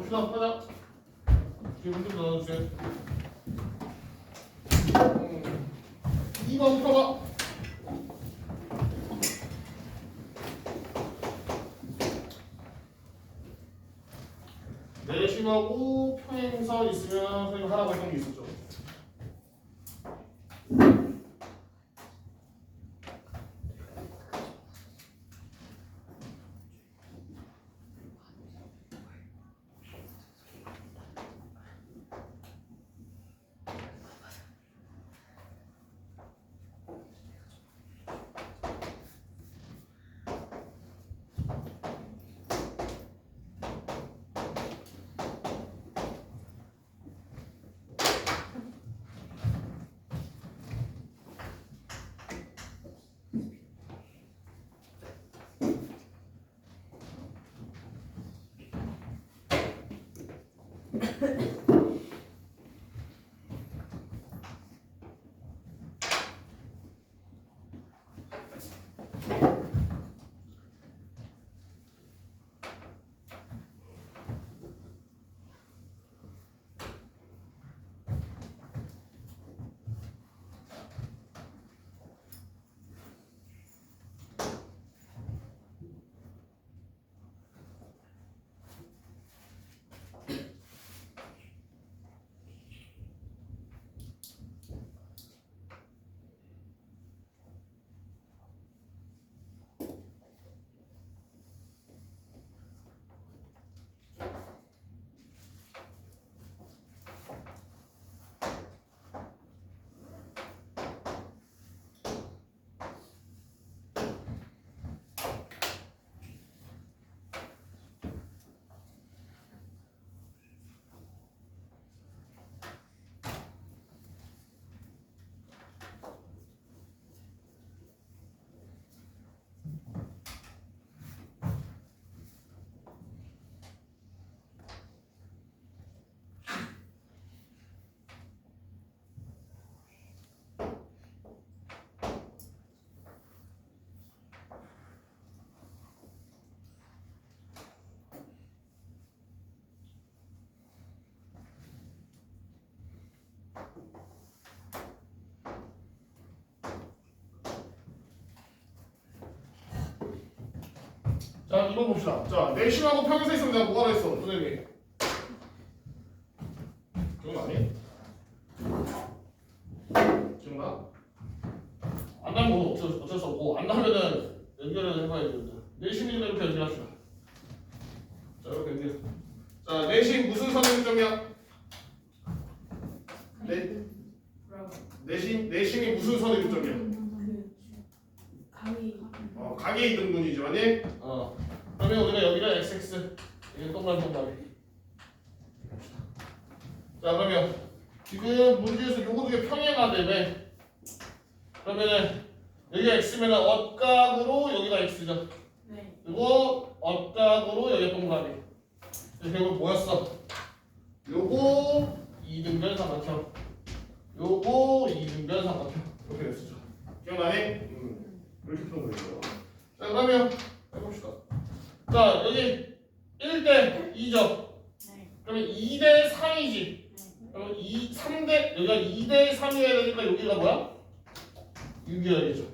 봅시다. 가자. 뒤에 문좀 넣어주세요. 2번부터 봐. 내심하고 평행선 있으면 선생님 하라고 했던 게 있었죠. 자, 2번 봅시다. 자, 내심하고 평행선 있으면 내가 뭐가 했어? 선생님이. 기억나니? 기억나? 안 나면 뭐 어쩔 수 없고, 안 나면은 연결을 해봐야 됩니다. 내심이 이렇게 연결합시다. 자, 이렇게 연결. 자, 내심 무슨 선행점이야? 내심이 무슨 선행점이야? 각의 이등분이죠, 아니? 그러면 우리가 여기가 xx 이게 동그라미. 자, 그러면 지금 문제에서 요거 두개 평행하다며. 그러면은 여기가 x면은 엇각으로 여기가 x죠. 네. 그리고 엇각으로 여기가 동그라미. 그래서 결국 뭐였어? 요거 이등변 삼각형. 요거 이등변 삼각형. 이렇게 됐었죠. 기억나니? 이렇게 푸는 거예요. 자, 그러면 해봅시다. 자, 여기 1대 2죠. 네. 그러면 2대 3이지. 네. 그러면 3대 여기가 2대 3이어야 되니까 여기가 뭐야? 6이어야 되죠.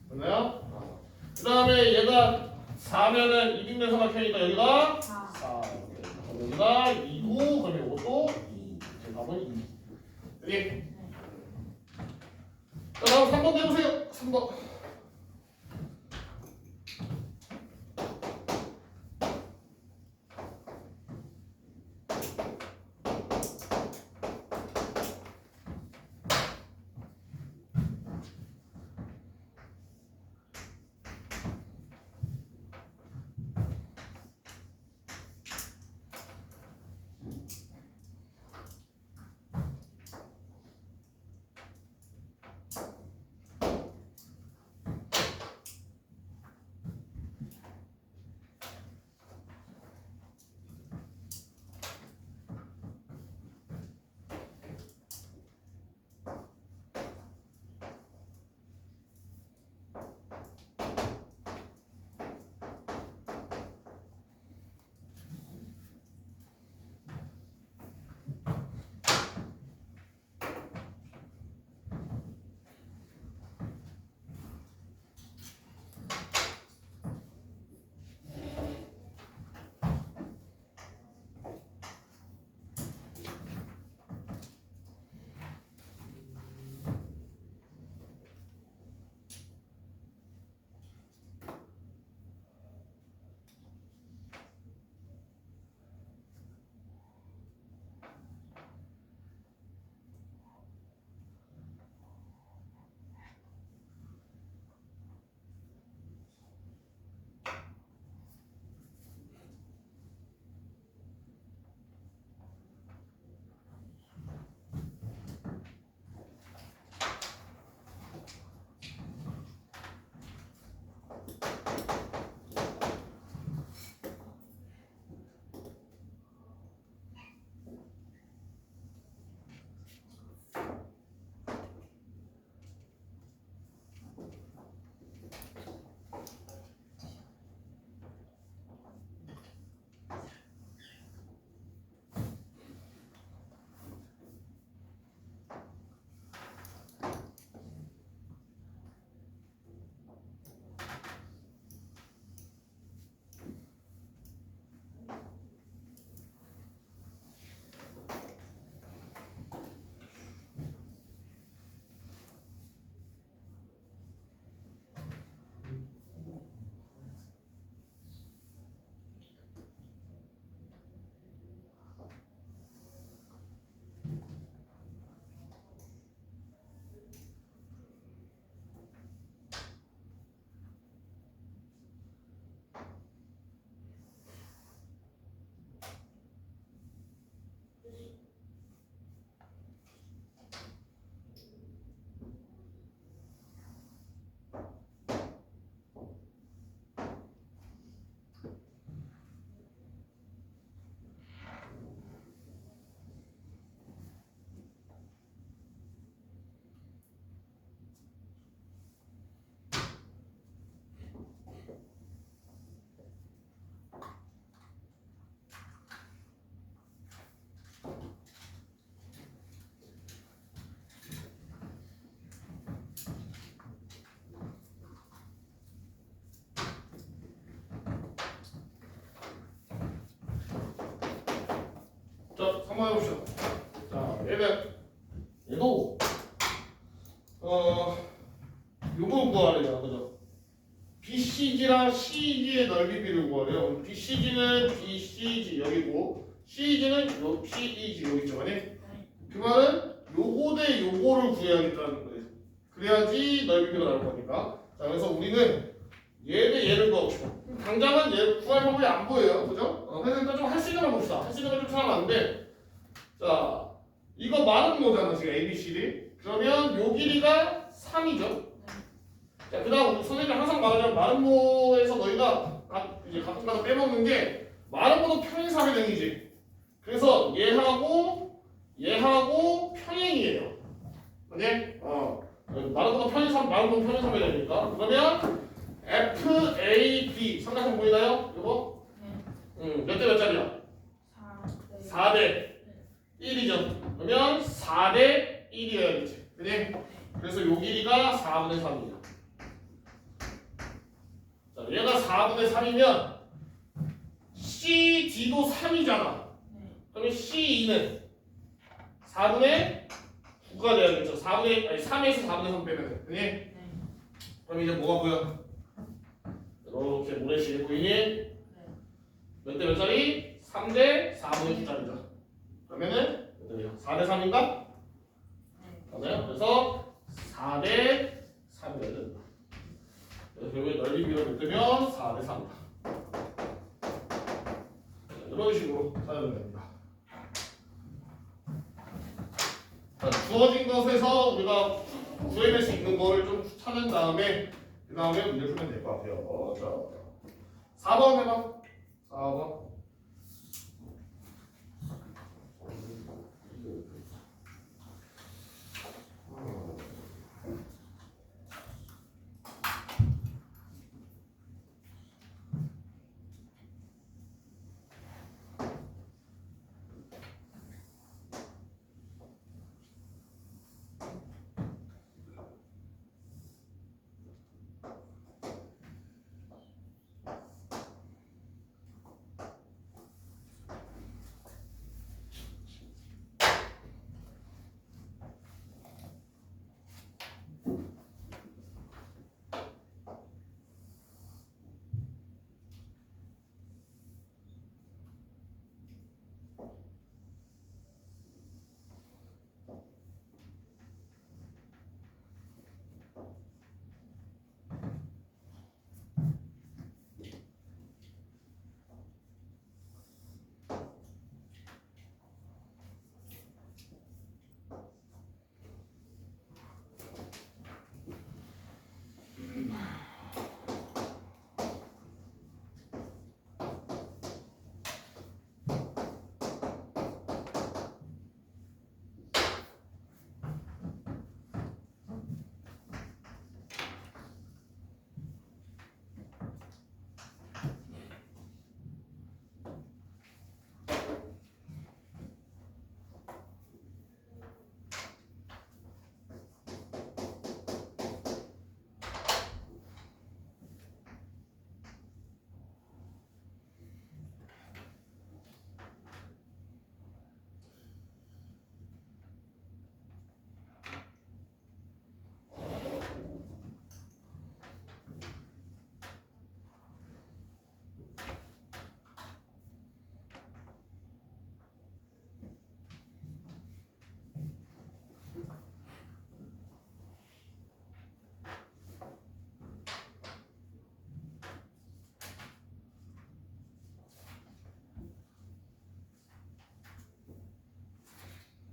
됐나요? 그 다음에 얘가 4면은 이등변 삼각형이니까 여기가 4. 여기가 2고 그러면 이것도 2. 제 답은 2. 여기. 자, 다음 3번 내보세요. 3번. 한번 해봅시다. 자, 얘도 요거 구하래요, 그죠? BCG랑 CEG의 넓이 비를 구하래요. BCG는 BCG 여기고 CEG는 요 PEG 여기 있죠, 아니? 그 말은 요거 대 요거를 구해야겠다는 거예요. 그래야지 넓이 비가 나올 거니까. 자, 그래서 우리는 얘 대 얘를 구합시다. 당장은 얘 구할 방법이 안 보여요, 그죠? 그래서 일단 좀 할 수 있는 걸 봅시다. 할 수 있는 걸좀 찾아면 안 돼. 자, 이거 마른 거잖아, 지금 ABCD. 그러면 요 길이가 3이죠. 자, 그 다음 선생님이 항상 말하자면 마름모에서 너희가 이제 가끔 가다 빼먹는 게 마름모도 평행사회 등이지. 그래서 얘하고 평행이에요. 맞지? 마름모도 평행사회 되니까. 그러면 FAB 삼각형 보이나요? 이거? 몇 대 몇 짜리야? 4대 1이죠. 그러면 4대 1이어야겠지. 그지? 그래서 요 길이가 4분의 3이에요. 자, 얘가 4분의 3이면 CD도 3이잖아. 그러면 C2는 4분의 9가 돼야겠죠. 3에서 4분의 3 빼면 돼. 그럼 이제 뭐가 보여? 이렇게 모래시계 보이니? 몇 대 몇 짜리? 3대 4분의 9짜리다. 그러면은 4대 3인가? 맞아요? 그래서 4대 3이어야 된다. 그래서 결국에 넓이 비를 넣으면 4대 3이다. 이런 식으로 찾아내면 됩니다. 자, 주어진 것에서 우리가 구해낼 수 있는 거를 좀 찾은 다음에 그 다음에 문제를 풀면 될 것 같아요. 자, 4번 해봐. 4번.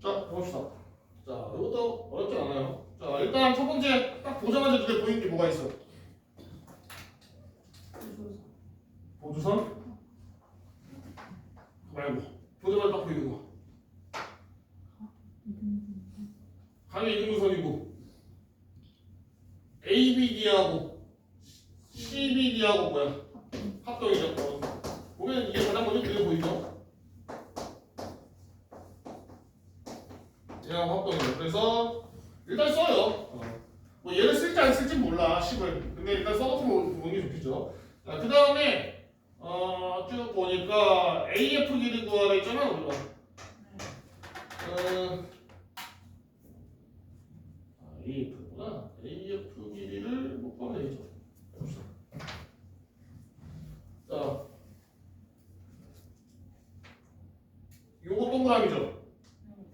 자, 봅시다. 자, 이것도 어렵지 않아요. 자, 일단 첫 번째 딱 보자마자 눈에 보이는 게 뭐가 있어? 보조선? 말고 보자마자 딱 보이는 거. 강의 이등분선이고 ABD하고 CBD하고 뭐야? 합동이죠. 보면 이게 가장 먼저 눈에 보이죠? 얘하고 합동이죠. 그래서 일단 써요. 뭐 얘를 쓸지 안 쓸지 몰라 10을. 근데 일단 써놓고 보는 게 좋겠죠. 자, 그 다음에 쭉 보니까 AF 길이 구하라 했잖아 우리가. 얘는 AF구나. AF 길이를 못 꺼내죠. 해봅시다. 자, 요거 동그라미죠.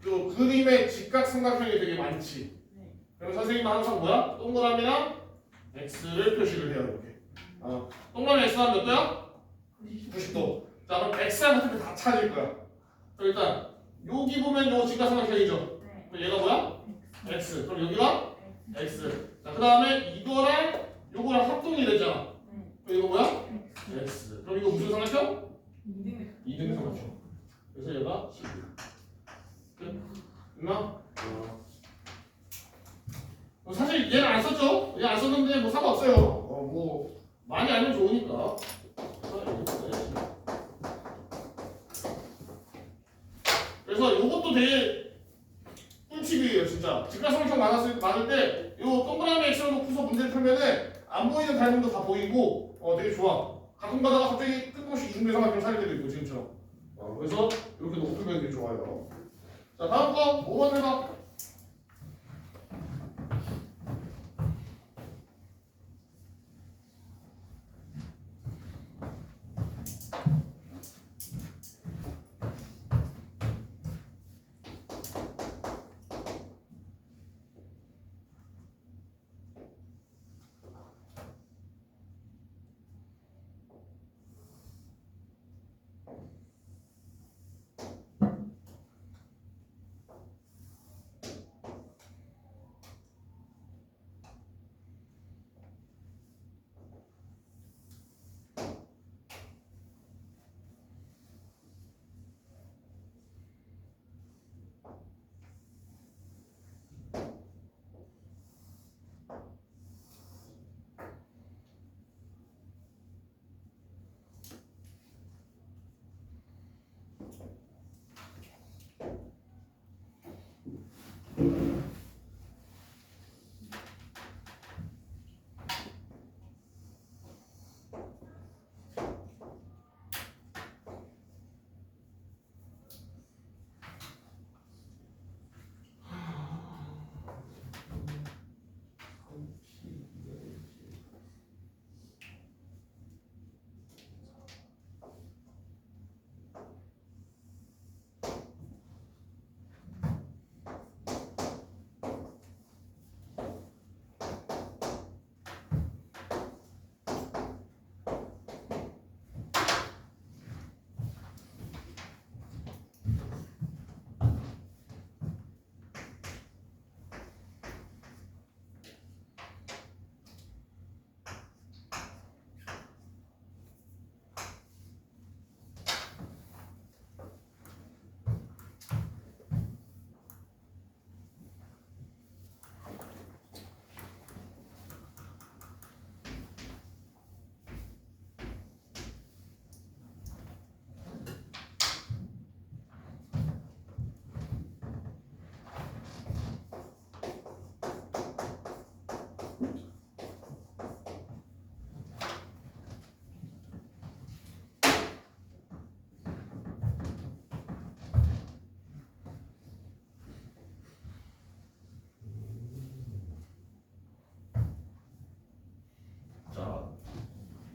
요 그림의 직각삼각형이 되게 많지. 그럼 선생님은 항상 뭐야? 동그라미랑 x를 표시를 해요. 이렇게. 동그라미 x는 몇 도야? 90도. 자, 그럼 x랑 같은 다 찾을 거야. 그럼 일단 여기 보면 요 직각삼각형이죠. 그럼 얘가 뭐야? x. 그럼 여기가 x. 자, 그 다음에 이거랑 요거랑 합동이 되잖아. 그럼 이거 뭐야? x. 그럼 이거 무슨 삼각형? 2등의 삼각형. 그래서 얘가 12. 됐나? 사실 얘는 안 썼죠? 얘 안 썼는데 뭐 상관없어요. 뭐 많이 알면 좋으니까. 그래서 요것도 되게 꿀팁이에요, 진짜. 직각삼각형 많을 때 요 동그라미 x를 놓고서 문제를 풀면은 안 보이는 닮음도 다 보이고 되게 좋아. 가끔 가다가 갑자기 뜬금없이 이중대 삼각형 찾을 때도 있고 지금처럼. 그래서 이렇게 놓고 풀면 되게 좋아요. 자, 다음 거 5번 해봐.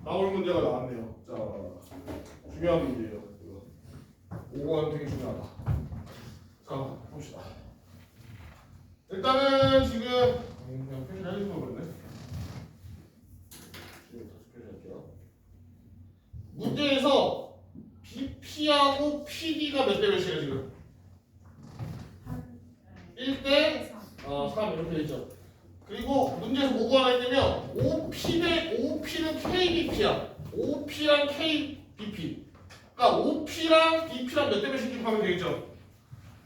나올 문제가 나왔네요. 자, 중요한 문제예요. 5번 되게 중요하다. 자, 봅시다. 일단은 지금 그냥 표시를 해주는 거 그랬네. 지금 다시 표시할게요. 문제에서 BP하고 PD가 몇 대 몇이에요 지금? 1대 3 이렇게 되죠. 그리고 문제에서 뭐가 하나 있냐면 OP 대 OP는 KBP야. OP랑 KBP. 그러니까 OP랑 BP랑 몇 대 몇씩 기입하면 되겠죠.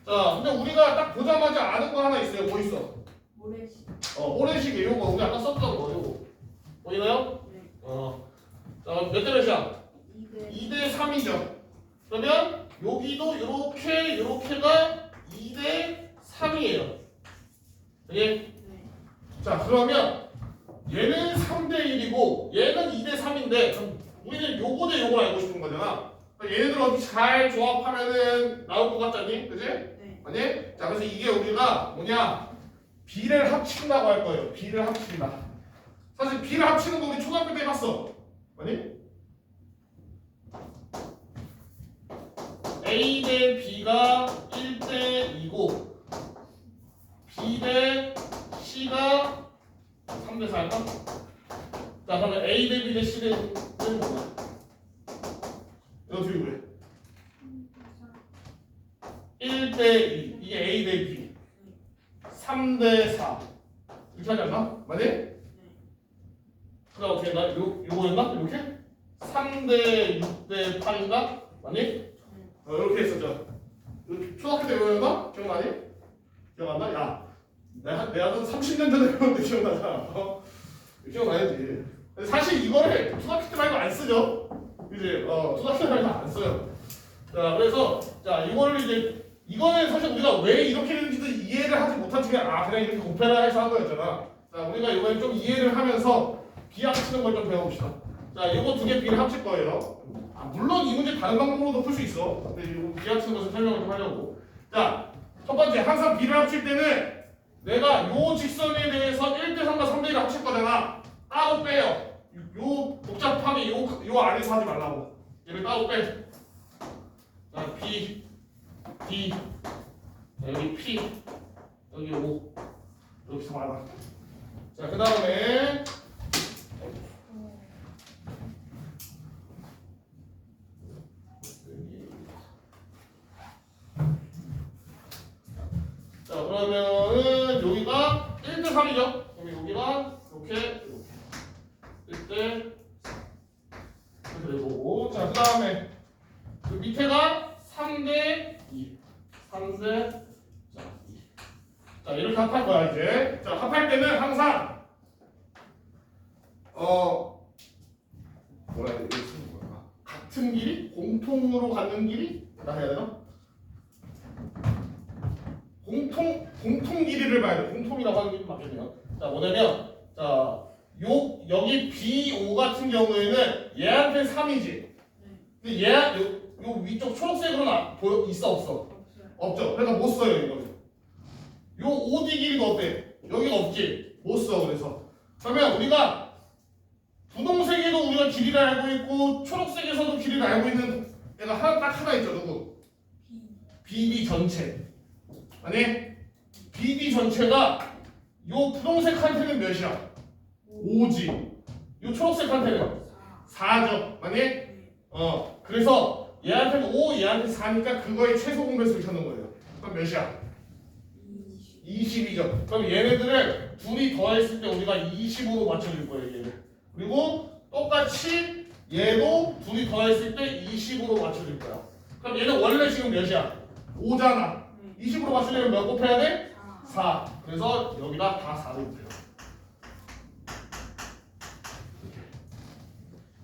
자, 근데 우리가 딱 보자마자 아는 거 하나 있어요. 뭐 있어? 모래식. 모래식이에요. 요거 우리 아까 썼던 거. 요거 보이나요? 네. 자, 몇 대 몇이야? 2대 2대 3이죠. 그러면 여기도 요렇게가 2대 3이에요. 예? 자, 그러면 얘는 3대 1이고 얘는 2대 3인데 그럼 우리는 요거 대 요걸 알고 싶은 거잖아. 그러니까 얘네들 어떻게 잘 조합하면은 나올 것 같잖니? 그지? 네. 아니? 자, 그래서 이게 우리가 뭐냐? B를 합친다고 할 거예요. B를 합친다. 사실 B를 합치는 거 우리 초등학교 때 해봤어. 아니? A 대 B가 1대 2고 B 대 C가 3대 4일까? 자, 그러면 A 대 B 대 C 대 D는 뭐야? 이거 어떻게 그래? 1대 2 이게 A 대 B 3대 4 이렇게 하지 않나? 맞니? 그럼 어떻게 했나? 요거였나? 이렇게? 3대 6대 8인가? 맞니? 이렇게 했었죠. 초등학교 때 외웠나? 기억나니? 기억 안 나? 야, 내가 한 30년 전에 배웠는데 기억나잖아. 기억나야지. 사실 이거를 초등학교 때 말고 안 쓰죠. 이제 초등학교 때 말고 안 써요. 자, 그래서 자 이거를 이제 이거는 사실 우리가 왜 이렇게 되는지도 이해를 하지 못한 중에 그냥 이렇게 곱해라 해서 한 거였잖아. 자, 우리가 이번에 좀 이해를 하면서 비합치는 걸 좀 배워봅시다. 자, 이거 두 개 비를 합칠 거예요. 물론 이 문제 다른 방법으로도 풀 수 있어. 근데 이거 비합치는 것을 설명을 좀 하려고. 자, 첫 번째 항상 비를 합칠 때는 내가 요 직선에 대해서 1대 3과 3대 1을 합칠 거잖아. 따로 빼요. 요 복잡하게 요 안에서 하지 말라고. 얘를 따로 빼. 자, B, D, 여기 P, 여기 O 이렇게 많아. 자, 그 다음에 자, 그러면은 여기가 1대 3이죠. 그럼 여기가 이렇게 1대 그리고 자, 그 다음에 그 밑에가 3대 2 3대 자, 2. 자, 이렇게 합할 거야 이제. 자, 합할 때는 항상 뭐라 해야 돼? 같은 길이? 공통으로 가는 길이? 나 해야 되나? 공통 길이를 봐야 돼. 공통이라고 하는 길이 맞겠네요. 자, 뭐냐면 자, 여기 B5 같은 경우에는 얘한테 3이지. 근데 요 위쪽 초록색으로는 있어 없어? 없죠. 그래서 못 써요 이거는. 요 OD 길이가 어때? 여기가 없지. 못 써. 그래서 그러면 우리가 분홍색에도 우리가 길이를 알고 있고 초록색에서도 길이를 알고 있는 애가 딱 하나 있죠. 누구? BD 전체. 아니? BD 전체가 요 분홍색한테는 몇이야? 5지. 요 초록색한테는 4죠. 아니? 그래서 얘한테는 5, 얘한테 4니까 그거의 최소 공배수를 찾는 거예요. 그럼 몇이야? 20이죠. 그럼 얘네들을 둘이 더했을 때 우리가 20으로 맞춰줄 거예요. 얘를. 그리고 똑같이 얘도 둘이 더했을 때 20으로 맞춰줄 거야. 그럼 얘는 원래 지금 몇이야? 5잖아. 20으로 맞추려면 몇 곱해야 돼? 4. 그래서 여기다 다 4로 곱해요.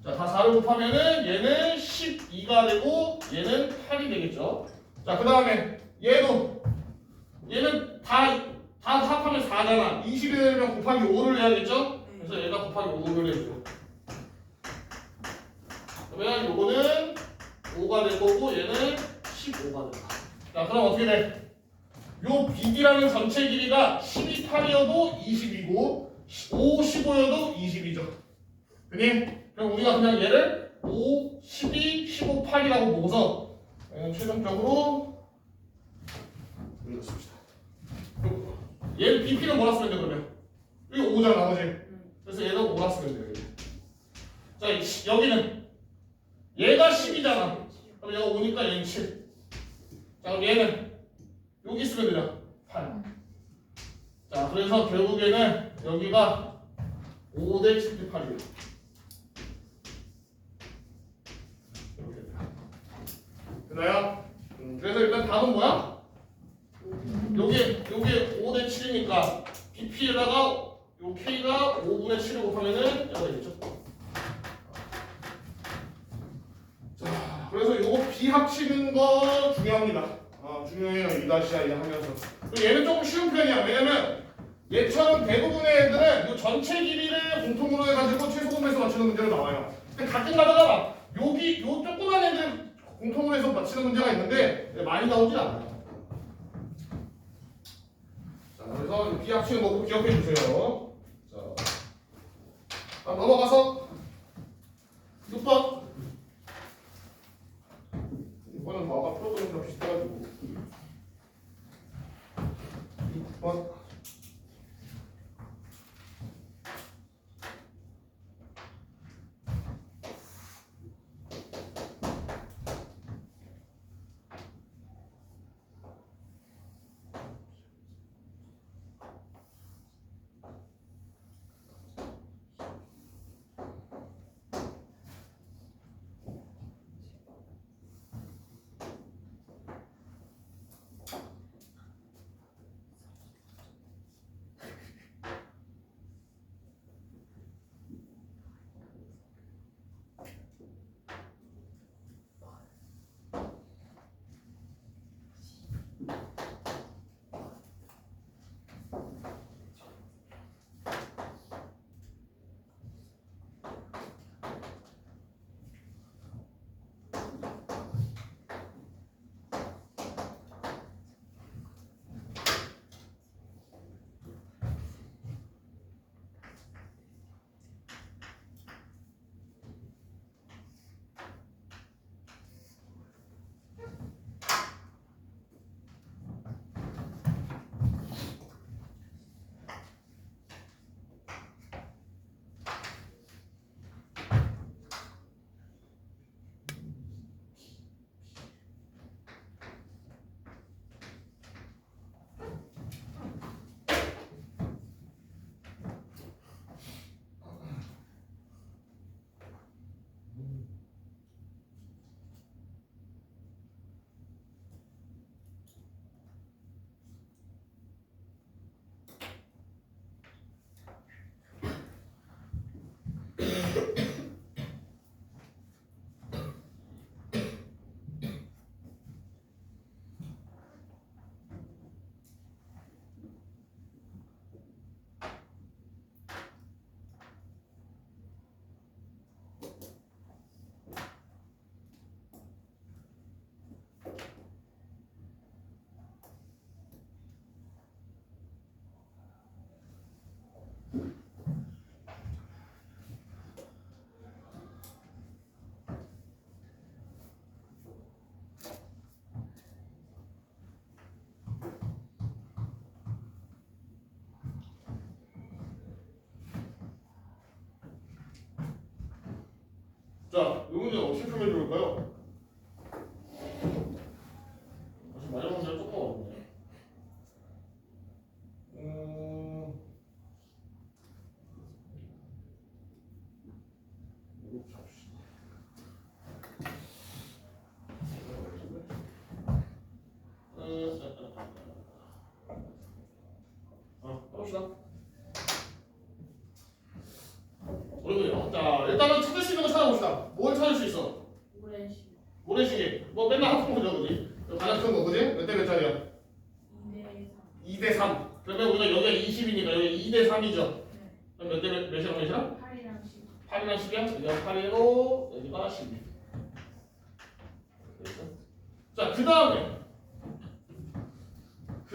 자, 다 4를 곱하면은 얘는 12가 되고 얘는 8이 되겠죠. 자, 그 다음에 얘는 다 합하면 4잖아. 20이 되면 곱하기 5를 해야겠죠? 그래서 얘가 곱하기 5를 해줘요. 그러면 요거는 5가 될 거고 얘는 15가 된다. 자, 그럼 어떻게 돼? 요 BD라는 전체 길이가 12, 8이어도 20이고 5, 15여도 20이죠. 그니? 그럼 우리가 그냥 얘를 5, 12, 15, 8이라고 보고서 최종적으로 여기다 씁시다. 얘를 BP는 뭐라 쓰면 돼 그러면? 여기 5잖아 나머지. 그래서 얘도 5라 쓰면 돼요. 자, 여기는 얘가 10이잖아. 그럼 얘가 5니까 얘는 7. 자, 그럼 얘는 여기 쓰면 되잖아. 8. 자, 그래서 결국에는 여기가 5대 7대 8이에요. 됐나요? 그래서 일단 답은 뭐야? 요게 5대 7이니까 BP에다가 요 K가 5분의 7을 곱하면은 여기가 되겠죠? 자, 그래서 요거 B 합치는 거 중요합니다. 중요해요. 이 다시야 이제 하면서. 얘는 조금 쉬운 편이야. 왜냐면 얘처럼 대부분의 애들은 요 전체 길이를 공통으로 해가지고 최소 공배수 맞추는 문제로 나와요. 근데 가끔 가다가 막 요 조그만 애들 공통으로 해서 맞히는 문제가 있는데 많이 나오진 않아요. 그래서 비합치는 거 꼭 기억해 주세요. 자, 다음 넘어가서 6번. 이번은 뭐 아까 풀었던 거랑 비슷해가지고 6번. 자, 이 문제 어떻게 풀면 좋을까요? 사실 마지막 문제는 조금 어렵네. 이렇게 합시다. 해봅시다. 어려워요. 자, 일단은 찾을 수 있는 거 찾아봅시다. 뭘 찾을 수 있어? 모래시계. 뭐 맨날 하는 거죠, 그지? 가장 큰 거, 그지? 몇 대 몇 짜리야? 2대 3. 그러면 우리가 여기가 20이니까 여기 2대 3이죠. 그럼 몇 대 몇이랑 몇이랑? 8이랑 10이야? 여기가 8이고 여기가 12. 자, 그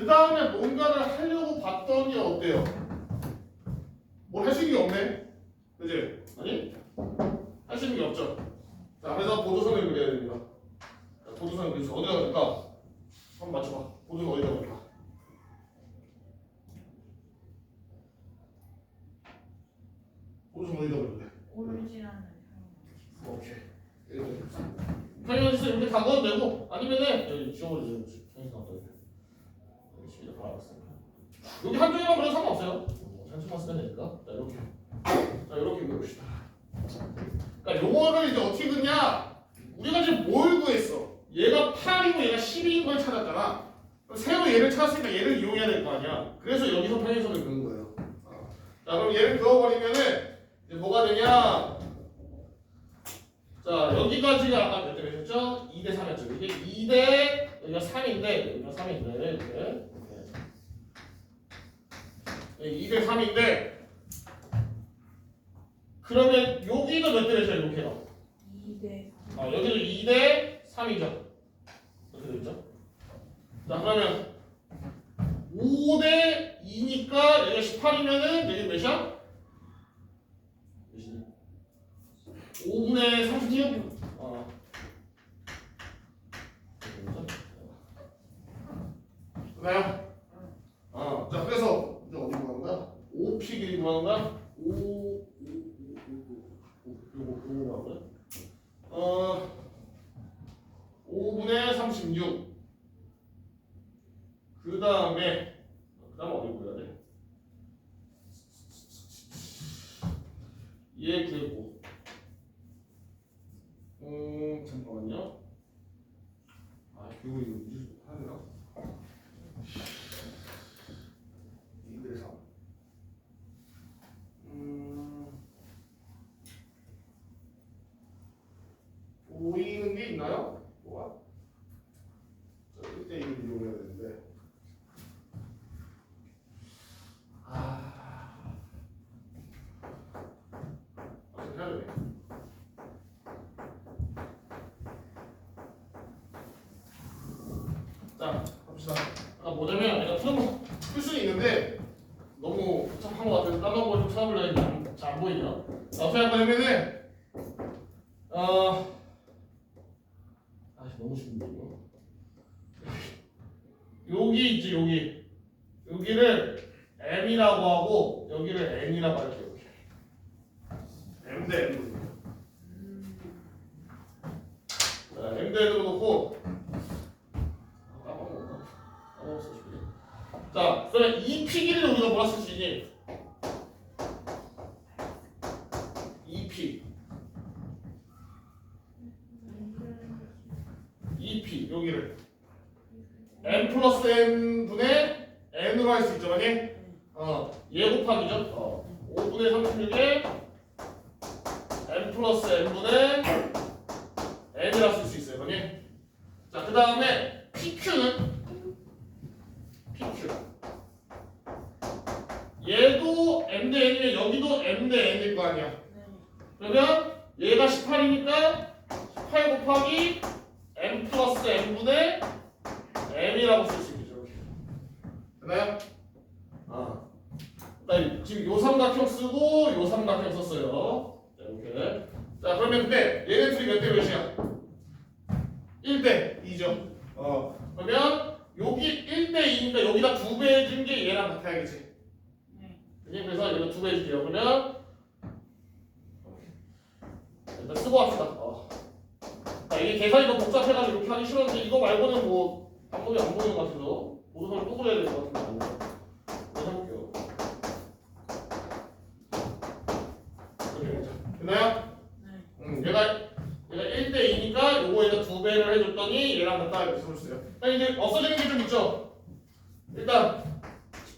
다음에 뭔가를 하려고 봤더니 어때요? 뭘 할 수 있는 게 없네? 그지? 아니? 할 수 있는 게 없죠. 자, 그래서 보조선을 그려야 됩니다. 자, 보조선을 그려서 어디다 그릴까? 한번 맞춰봐. 보조선 어디다 그릴까? 보조선 어디다 그릴래? 오케이. 평행선 이렇게 다 넣어도 되고 아니면은 여기 지워버리죠. 평행선 어떠 시비를 받았으니까 여기 한쪽에만 그려도 상관없어요. 한쪽만 쓰면 되니까. 자, 이렇게. 자, 이렇게 그려봅시다. 그러니까 요거를 이제 어떻게 그냐? 우리가 지금 뭘 구했어? 얘가 8이고 얘가 12인 걸 찾았잖아. 그럼 새로 얘를 찾았으니까 얘를 이용해야 될 거 아니야. 그래서 여기서 평행선을 그는 거예요. 자, 그럼 얘를 그어버리면은 이제 뭐가 되냐? 자, 여기까지가 아까 몇 대 몇이었죠? 2대 3이었죠. 이게 2대 여기가 3인데 여기가 3인데 이렇게 2대 3인데 그러면 여기가 몇 대 몇이야? 이렇게 나와. 2대 여기도 2대 3이죠. 이렇게 되죠. 자, 그러면 5대 2니까 여기가 18이면은 여기 몇이야? 5분의 36? 됐나요? 자, 그래서 이제 어디 구하는 거야? 5p 길이 구하는 거야? 5분의 36. 그 다음에 어디 구해야 돼? 얘 구했고. 잠깐만요. 이거 해야 되나? 2대 3. 보이는 게 있나요? 뭐가? 자, 1대 1을 이용해야 되는데. 해야 되네. 자, 갑시다. 뭐냐면 내가 풀 수는 있는데 너무 복잡한 것 같아서 다른 거 좀 찾아보려고 했는데 잘 안 보이냐? 어떻게 할 거냐면은 너무 쉽은데 이거. 여기 있지 여기를 M이라고 하고 여기를 N이라고 할게요. M 대 N으로. 자, M 대 N으로 놓고 자, 그러면 이 P 길이를 우리가 뭐라 쓸 수 있니? 2P 2P 여기를 N 플러스 N 분의 N으로 할 수 있죠, 아니? 얘 곱하기죠. 5분의 36에 N 플러스 N분의 N이라 쓸 수 있어요, 아니? 자, 그 다음에 PQ는 얘도 M 대 N이면 여기도 M 대 N일 거 아니야. 그러면 얘가 18이니까 18 곱하기 M 플러스 N분의 M이라고 쓸 수 있겠죠. 됐나요? 지금 요 삼각형 쓰고 요 삼각형 썼어요. 자, 이렇게. 자, 그러면 근데 얘네 둘이 몇 대 몇이야? 1대 2죠. 그러면 여기 1대 2니까 여기다 2배 해준 게 얘랑 같아야겠지. 그래서 이거 2배 해줄게요. 그러면 일단 쓰고 합시다. 자, 이게 계산이 너무 복잡해가지고 이렇게 하기 싫었는데 이거 말고는 뭐 방법이 안 보이는 것 같아서 모든 걸 또 그려야 될 것 같은데 해볼게요. 이렇게 됐나요? 얘가 1대 2니까 요거에다 2배를 해줬더니 얘랑 같다 이렇게 써줬어요. 이제 없어지는 게 좀 있죠. 일단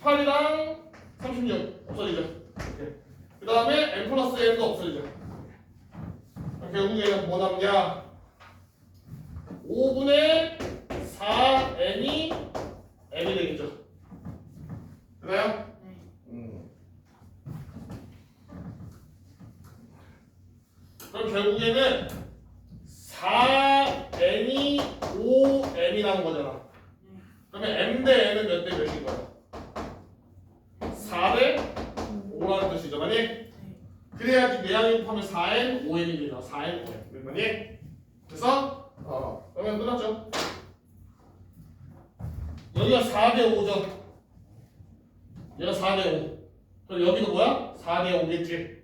18이랑 36 없어지죠. 이렇게. 그 다음에 n 플러스 n도 없어지죠. 결국에는 뭐 남냐? 5분의 4n이 n이 되겠죠. 되나요? 그럼 결국에는 4n이 5m이라는 거잖아. 그러면 m 대 n은 몇 대 몇인 거야? 4 대 5라는 뜻이죠, 맞니? 그래야지 내양이 곱하면 4n 5n입니다. 4n 5n, 맞니? 그래서 그러면 끝났죠. 여기가 4대 5죠. 얘가 4대 5. 그럼 여기도 뭐야? 4대 5겠지.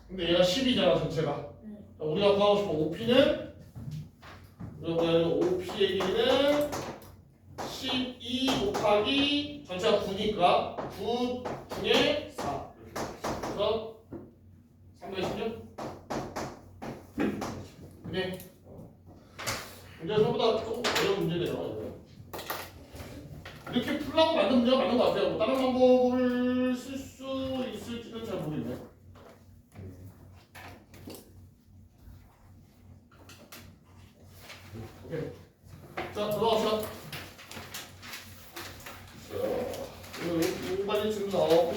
근데 얘가 10이잖아 전체가. 우리가 구하고 싶은 5p는 그러면 5p의 길이는 12 곱하기 전체가 9니까 9 중에 4. 그래서 3분의 16? 네. 문제가 생각보다 조금 어려운 문제네요. 이렇게 풀라고 만든 문제가 맞는 것 같아요. 뭐 다른 방법을 쓸 수 있을지는 잘 모르겠네요. 오케이. 자, 들어갑시다. 자, 이거 빨리 지금 나왔고.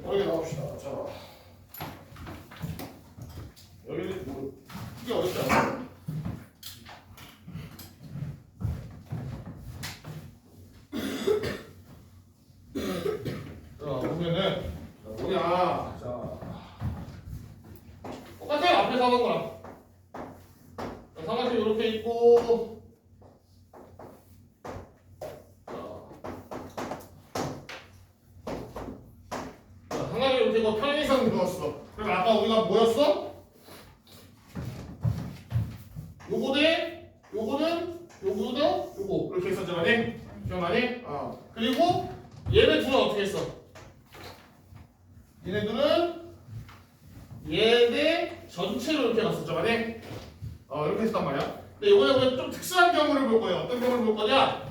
빠르게 나옵시다. 자, 여기는 뭐 크게 어렵지 않아요. 삼각형 되고 평행선 그었어. 그럼 아까 우리가 뭐였어? 요거 대 요거는 요거도 요거 이렇게 했었잖아. 기억나니? 그리고 얘네 둘은 어떻게 했어? 얘네들은 얘네 전체로 이렇게 갔었잖아. 이렇게 했단 말이야. 근데 이번에 우리가 좀 특수한 경우를 볼 거예요. 어떤 경우를 볼 거냐?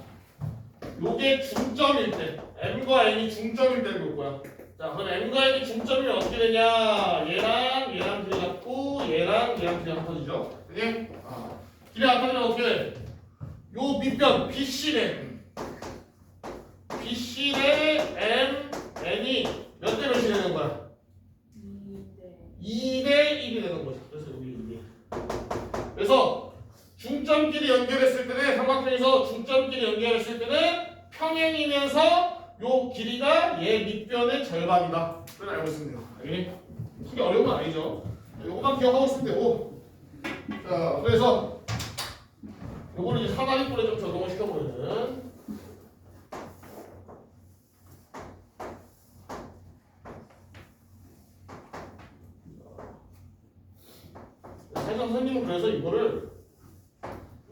요게 중점일 때, m과 n이 중점일 때를 볼 거야. 자, 그럼 m과 n이 중점이 어떻게 되냐? 얘랑 길이 같고 얘랑 길이 합쳐지죠. 그지? 길이 합쳐지면 어떻게 돼? 요 밑변 BC래. BC래 m, n이 몇 대 몇이 되는 거야? 2대 1이 되는 거죠. 그래서 여기 2대. 그래서 중점끼리 연결했을 때는 삼각형에서 중점끼리 연결했을 때는 평행이면서 요 길이가 얘 밑변의 절반이다. 그걸 알고 있으면 돼요. 알겠니? 크게 어려운 건 아니죠. 요거만 기억하고 있으면 되고. 자, 그래서 요거는 이제 사다리꼴에 좀 적용을 시켜보면은 사실 선생님은 그래서 이거를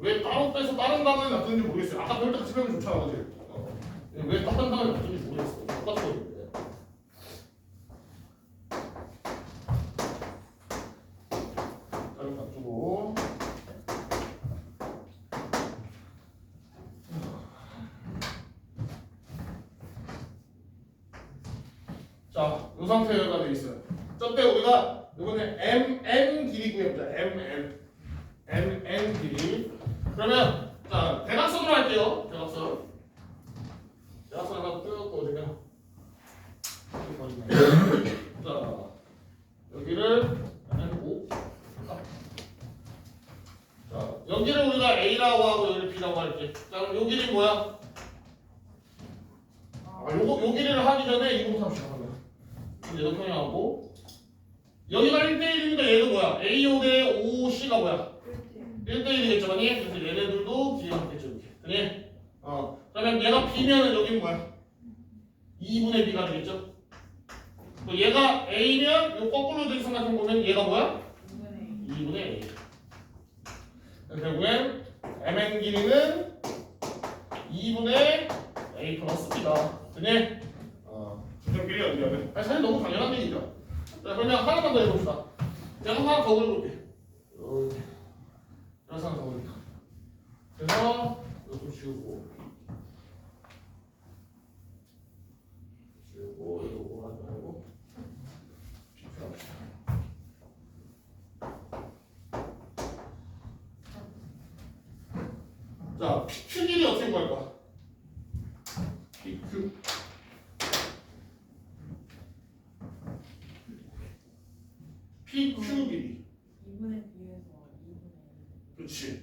왜 따로 빼서 다른 단어에 놔두는지 모르겠어요. 아까 배울 때 같이 배우면 좋잖아, 그지? 왜 다른 단어에 놔두는지 모르겠어. 똑같은 거인데. 다른 놔두고. 자, 이 상태가 돼 있어요. 저때 우리가 이번에 MN 길이 구해보자. MN 길이. 그러면 자 대각선으로 할게요. 대각선 하나 쭉 그어주면 자 여기를 5. 자 여기를 우리가 A라고 하고 여기를 B라고 할게. 자 그럼 요 길이 뭐야? 요 길이를 하기 전에 이거부터 합시다. 얘도 평행하고 여기가 1대1이니까 얘도 뭐야? A5 대 5C가 뭐야? 1대1이겠죠, 아니? 그래서 얘네들도 길이가 같겠죠, 이렇게. 그래? 그러면 얘가 B면은 여기는 뭐야? 2분의 B가 되겠죠? 또 얘가 A면 요 거꾸로 된 삼각형 보면 얘가 뭐야? 2분의 A. 결국엔 MN 길이는 2분의 A 플러스 B다. 그래? 중점끼리 연결하면. 사실 너무 당연한 얘기죠. 자, 그러면 하나만 더 해봅시다. 제가 하나 더 그려볼게. 그래서 하나 더 그립니다. 그래서 이거 좀 지우고 이거 하나 하고 비켜합시다. 자, PQ 길이 어떻게 구할까? PQ 길이 2분의 B에서 2분의 그렇지.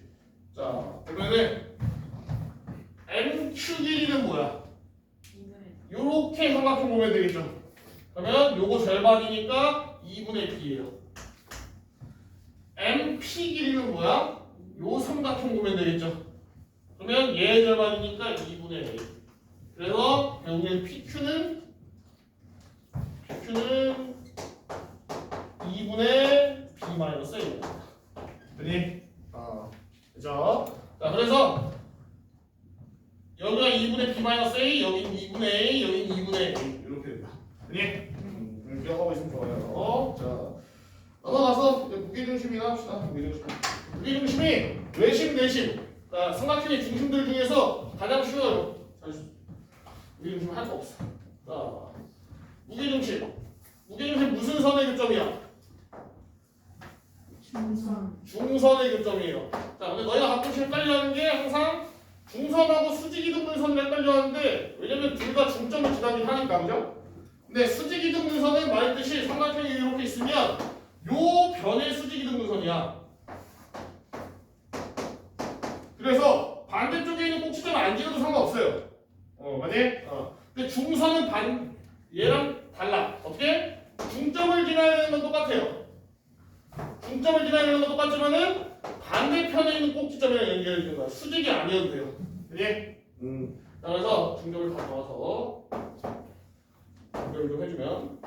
자, 그러면은 MQ 길이는 뭐야? 2분의 요렇게 삼각형 보면 되겠죠. 그러면 요거 절반이니까 2분의 B예요. MP 길이는 뭐야? 요 삼각형 보면 되겠죠. 그러면 얘 절반이니까 2분의 A. 그래서 결국엔 PQ는 2분의 B 마이너스 A입니다. 그니? 그죠? 자, 그래서 여기가 2분의 B 마이너스 A, 여긴 2분의 A, 여긴 2분의 A 이렇게 된다. 그니? 기억하고 있으면 좋아요. 자, 넘어가서 이제 무게중심이나 합시다. 무게중심이 외심, 내심. 자, 삼각형의 중심들 중에서 가장 쉬워요. 무게중심 할 거 없어. 자, 무게중심 무슨 선의 교점이야? 중선의 교점이에요. 자, 근데 너희가 가끔씩 헷갈려하는 게 항상 중선하고 수직이등분선을 헷갈려하는데 왜냐면 둘 다 중점을 지나긴 하니까, 그죠? 근데 수직이등분선은 말했듯이 삼각형이 이렇게 있으면 요 변의 수직이등분선이야. 그래서 반대쪽에 있는 꼭지점을 안 지어도 상관없어요. 맞니? 근데 중선은 얘랑 달라. 어떻게? 중점을 지나야 되는 건 똑같아요. 중점을 지나야 되는 건 똑같지만은 반대편에 있는 꼭지점이랑 연결해 주는 거야. 수직이 아니어도 돼요. 그지? 자, 그래서 중점을 가져와서 연결을 좀 해주면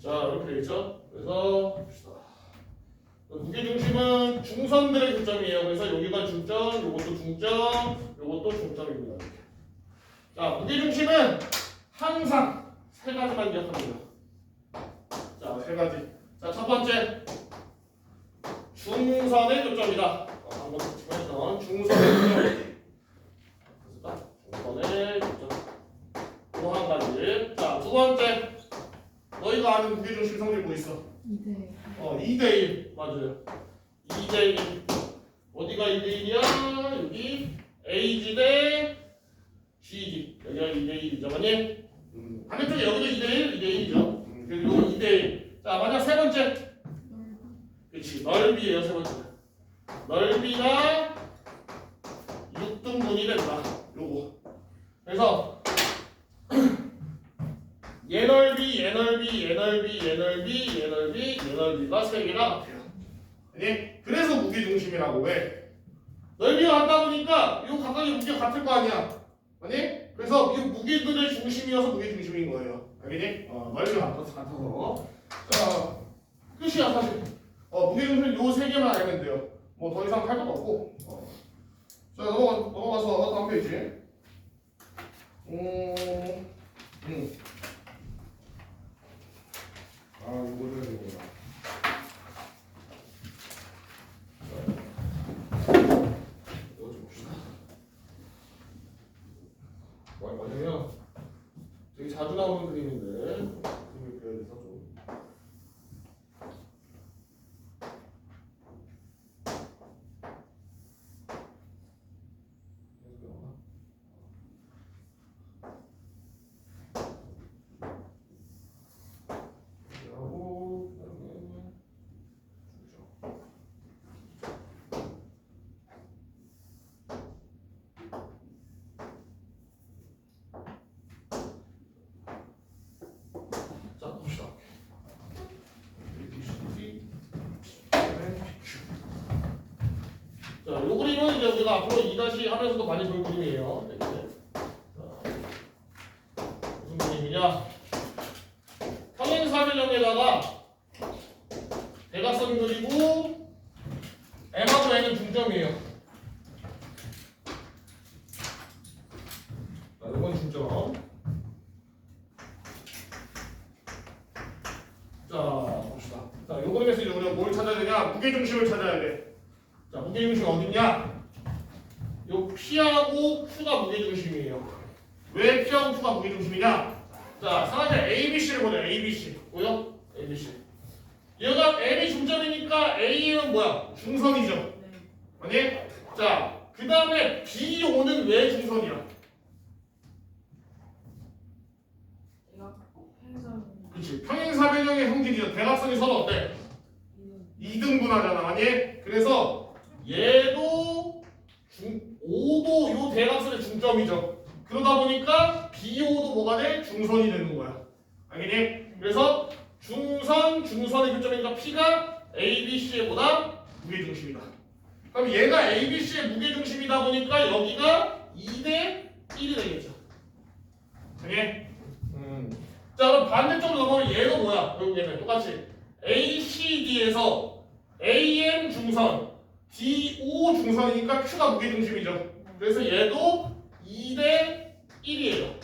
자, 이렇게 되겠죠? 그래서 봅시다. 무게중심은 중선들의 교점이에요. 그래서 여기가 중점, 요것도 중점, 요것도 중점입니다. 이렇게. 자, 무게중심은 항상 세 가지만 기억합니다. 자, 세 가지. 자, 첫 번째 중선의 교점이다. 한번 했던 중선의 교점. 중선의 교점. 또 한 가지. 자, 두 번째 너희가 아는 무게중심 성질 뭐 있어? 2대 2대1 맞아요. 2대1 어디가 2대1이야? 여기 AG 대 GG 여기가 2대1이죠, 맞니? 반대쪽에 여기도 2대1, 2대1이죠. 그리고 2대1. 자, 만약 세 번째, 그렇지, 넓이에요. 세 번째, 넓이가 6등분이 된다. 요거. 그래서 얘 넓이, 얘 넓이, 얘 넓이, 얘 넓이, 얘 넓이, 얘 넓이가 세 개가 같아요. 아니? 그래서 무게중심이라고. 왜? 넓이가 같다 보니까 이 각각의 무게가 같을 거 아니야. 아니? 그래서 이 무게들의 중심이어서 무게중심인 거예요. 알겠니? 넓이가 같아서. 자, 끝이야 사실. 무게중심 요 세 개만 알면 돼요. 뭐 더 이상 할 것도 없고. 자, 넘어가서 다음 페이지. 이거를 이거다. 이거 좀 봅시다. 뭐냐면 되게 자주 나오는 그림인데 그림을 그려야 돼서 좀. 자, 요 그림은 이제 우리가 앞으로 2다시 하면서도 많이 볼 그림이에요. 자, 무슨 그림이냐? 평행사변형에다가 대각선 그리고 M하고 N은 중점이에요. 자, 이건 중점. 자, 봅시다. 자, 요 그림에서 이제 우리가 뭘 찾아야 되냐? 무게중심을 찾아야 돼. 자, 무게중심 어딨냐? 요 P하고 Q가 무게중심이에요. 왜 P하고 Q가 무게중심이냐? 자, 상하자 ABC를 보자. ABC. 보여? ABC. 얘가 M이 중점이니까 A는 뭐야? 중선이죠. 아니? 자, 그 다음에 BO는 왜 중선이야? 그치. 평행사변형의 형질이죠. 대각선이 서로 어때? 2등분하잖아. 아니? 그래서 얘도 5도 요 대각선의 중점이죠. 그러다 보니까 BO도 뭐가 돼? 중선이 되는 거야. 알겠니? 그래서 중선의 교점이니까 P가 ABC의 보다 무게중심이다. 그럼 얘가 ABC의 무게중심이다 보니까 여기가 2대 1이 되겠죠. 알겠니? 자, 그럼 반대쪽으로 넘어가면 얘도 뭐야? 얘는 똑같이 ACD에서 AM 중선 DO 중선이니까 Q가 무게중심이죠. 그래서 얘도 2대 1이에요.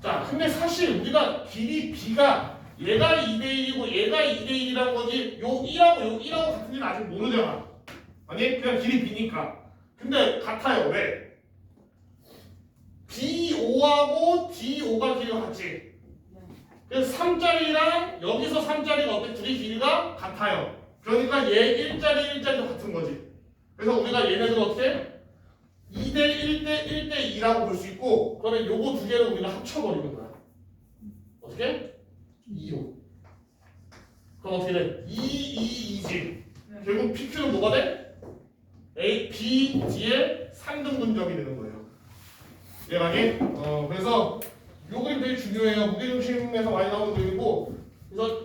자, 근데 사실 우리가 길이 B가 얘가 2대 1이고 얘가 2대 1이라는 거지 요 1하고 요 1하고 같은지는 아직 모르잖아. 아니? 그냥 길이 B니까. 근데 같아요. 왜? B5하고 D5가 길이가 같지. 그래서 3짜리랑 여기서 3짜리가 어때? 둘이 길이가 같아요. 그러니까 얘 1짜리 1짜리도 같은 거지. 그래서 우리가 얘네들 어떻게? 2대 1대 1대 2라고 볼 수 있고 그러면 요거 두 개를 우리가 합쳐버리는 거야. 어떻게? 2로. 그럼 어떻게 돼? 2, 2, 2지. 결국 PQ는 뭐가 돼? A, B, D의 3등분점이 되는 거예요. 이해가니? 그래서 요 그림 되게 중요해요. 무게중심에서 많이 나오는 그림이고 그래서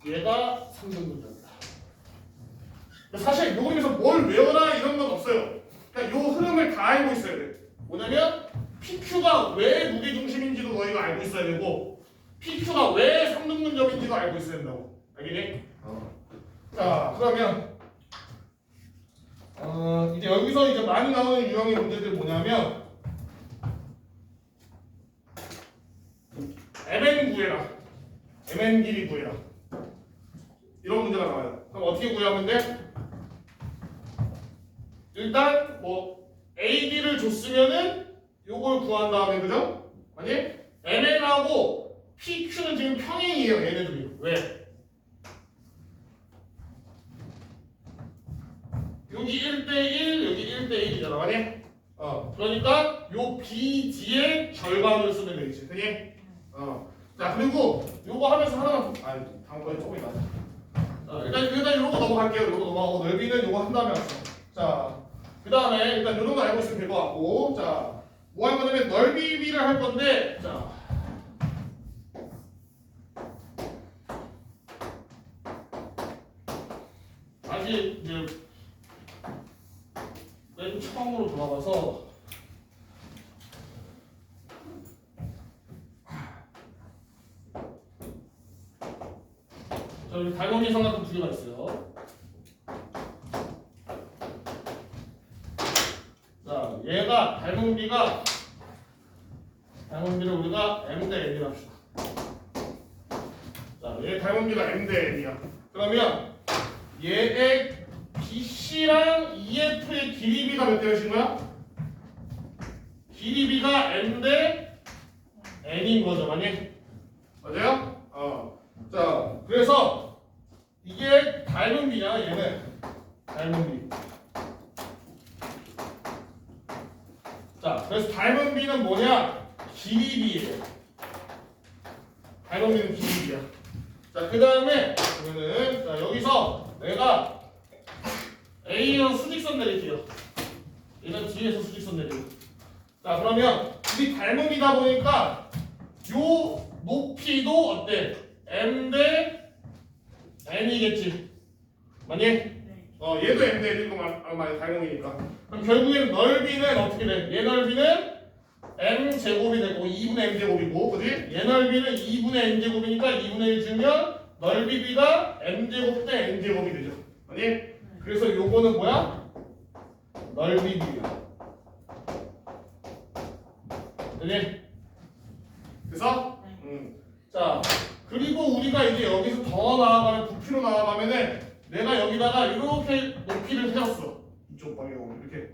얘가 3등분점이다. 사실 요 그림에서 뭘 외워라 이런 건 없어요. 그냥 요 흐름을 다 알고 있어야 돼. 뭐냐면 PQ가 왜 무게중심인지도 너희가 알고 있어야 되고 PQ가 왜 3등분점인지도 알고 있어야 된다고. 알겠니? 자, 그러면 이제 여기서 이제 많이 나오는 유형의 문제들 뭐냐면 MN 구해라. MN 길이 구해라. 이런 문제가 나와요. 그럼 어떻게 구하면 돼? 일단 뭐 AD를 줬으면은 요걸 구한 다음에 그죠? 아니 MN하고 PQ는 지금 평행이에요. 얘네들이. 왜? 여기 1대1 여기 1대1이잖아. 아니? 그러니까 요 BD의 절반을 쓰면 되겠지. 그니? 자 그리고 요거 하면서 하나만 다음번에 조금 나자. 일단 요거 넘어갈게요. 요거 넘어가고 넓이는 요거 한 다음에 왔어. 자 그 다음에 일단 요 정도 알고 있으면 될 것 같고 자 뭐 할 거냐면 넓이비를 할 건데 자 다시 이제 맨 처음으로 돌아가서 자 여기 달고미 삼각형 두 개가 있어요. 자 얘가 달고미가 달고미를 우리가 m 대 n이라 합시다. 자 얘 달고미가 m 대 n이야. 그러면 얘의 BC랑 EF의 길이비가 몇 대몇인 거야? 길이비가 m 대 n인 거죠, 맞니? 맞아요? 자, 그래서 이게 닮은 비냐, 얘는 닮은 비. 자, 그래서 닮은 비는 뭐냐? 길이비예요. 닮은 비는 길이비야. 자, 그 다음에 그러면은 자 여기서 내가 A는 수직선 내릴게요. 얘는 뒤에서 수직선 내리고. 자, 그러면 우리 닮음이다 보니까 요 높이도 어때? M 대 N이겠지. 맞니? 얘도 M 대 N인 거 말이야. 닮음이니까. 그럼 결국에는 넓이는 어떻게 돼? 얘 넓이는 M 제곱이 되고 2분의 M 제곱이고, 그지? 얘 넓이는 2분의 N 제곱이니까 2분의 1 주면 넓이 B가 M 제곱 대 N 제곱이 되죠. 아니? 그래서 요거는 뭐야? 넓이 B야. 그지? 그래서? 자, 그리고 우리가 이제 여기서 더 나아가면 부피로 나아가면은 내가 여기다가 이렇게 높이를 세웠어. 이쪽 방향으로 이렇게.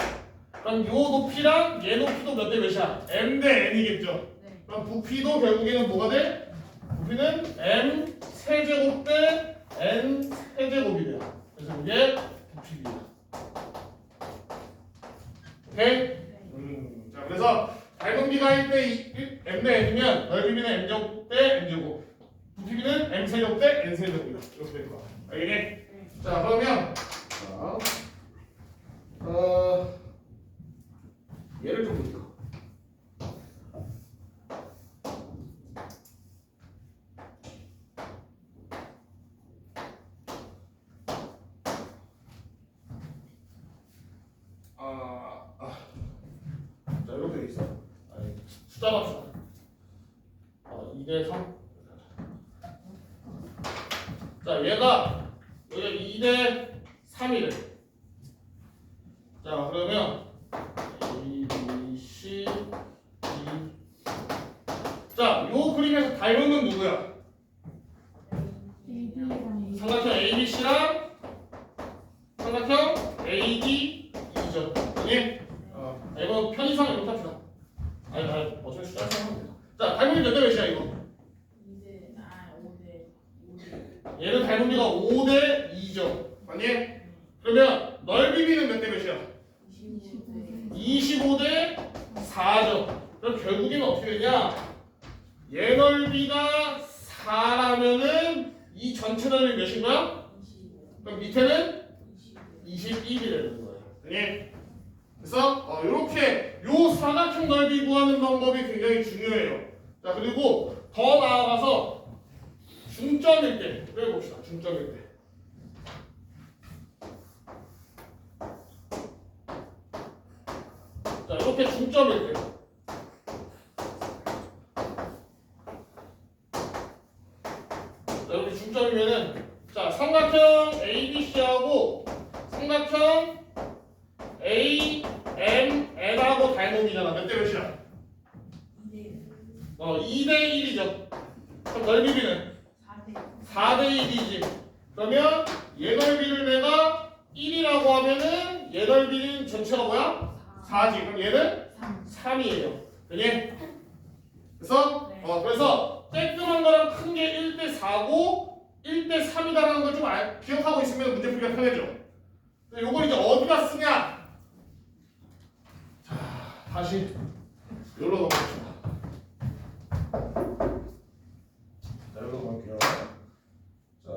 그럼 요 높이랑 얘 높이도 몇 대 몇이야? M 대 N이겠죠? 네. 그럼 부피도 결국에는 뭐가 돼? 부피는 M 세제곱 대 N 세제곱이 돼요. 그래서 이게 부피입니다. 오케이? 자, 그래서 닮은비가 1대 M 대 N이면 넓이비는 M 제곱 대 N 제곱, 부피비는 M 세제곱 대 N 세제곱이다. 이렇게 될 거야. 알겠니? 자, 그러면 얘를 좀 볼게요. 자, 이렇게 돼 있어. 숫자 갑시다. 2대 3. 자, 얘가 여기 2대 3이래. 자, 그러면 A, B, C, D. 자, 요 그림에서 닮은 누구야? 삼각형 ABC랑 삼각형 ADE죠. 아니? 이거 편의상 이렇게 합시다. 아니, 어차피 숫자 하면 됩니다. 자, 닮은이 몇 대 몇이야, 이거? 2대 5대 얘는 닮은이가 5대 2죠. 맞니? 그러면 넓이비는 몇 대 몇이야? 25대 4죠. 그럼 결국에는 어떻게 되냐? 얘 넓이가 4라면은 이 전체 넓이 몇인 거야? 25 그럼 밑에는 21이 되는 거예요. 아니? 그래서 이렇게 요 사각형 넓이 구하는 방법이 굉장히 중요해요. 자, 그리고 더 나아가서 중점일 때 빼봅시다. 중점일 때. 자, 이렇게 중점일 때. 점이면은 자 삼각형 ABC하고 삼각형 AMN하고 닮음이잖아. 몇 대 몇이야? 2대 1이죠. 그럼 넓이비는 4대 1이지. 그러면 얘 넓이를 내가 1이라고 하면은 얘 넓이는 전체가 뭐야? 4지. 그럼 얘는 3이에요. 되니? 그래서 그래서 쬐끄만 거랑 큰 게 1대 4고 1대 3이다라는 걸 좀 기억하고 있으면 문제 풀기가 편해져. 요걸 이제 어디다 쓰냐? 자, 다시 여기로 넘어갑시다. 자, 여기로 갈게요. 자,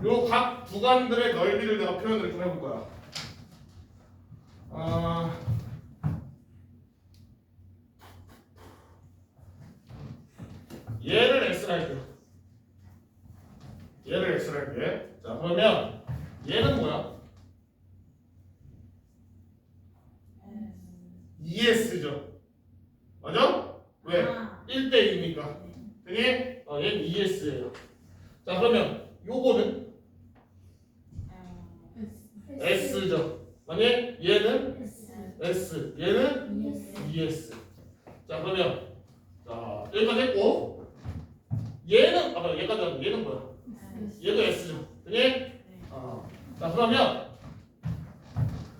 요 각 구간들의 넓이를 내가 표현을 좀 해볼 거야. 얘를 X로 할게요. 얘를 X로 할게. 자, 그러면 얘는 뭐야? ES죠. 맞아? 왜? 1대2니까. 되니? 얘는 ES예요. 자, 그러면 요거는 S죠. 만약 얘는 S, 얘는 ES. 자, 그러면 자, 여기까지 했고 얘는 얘까지 하고 얘는 뭐야? 얘도 S죠. 되니? 자, 그러면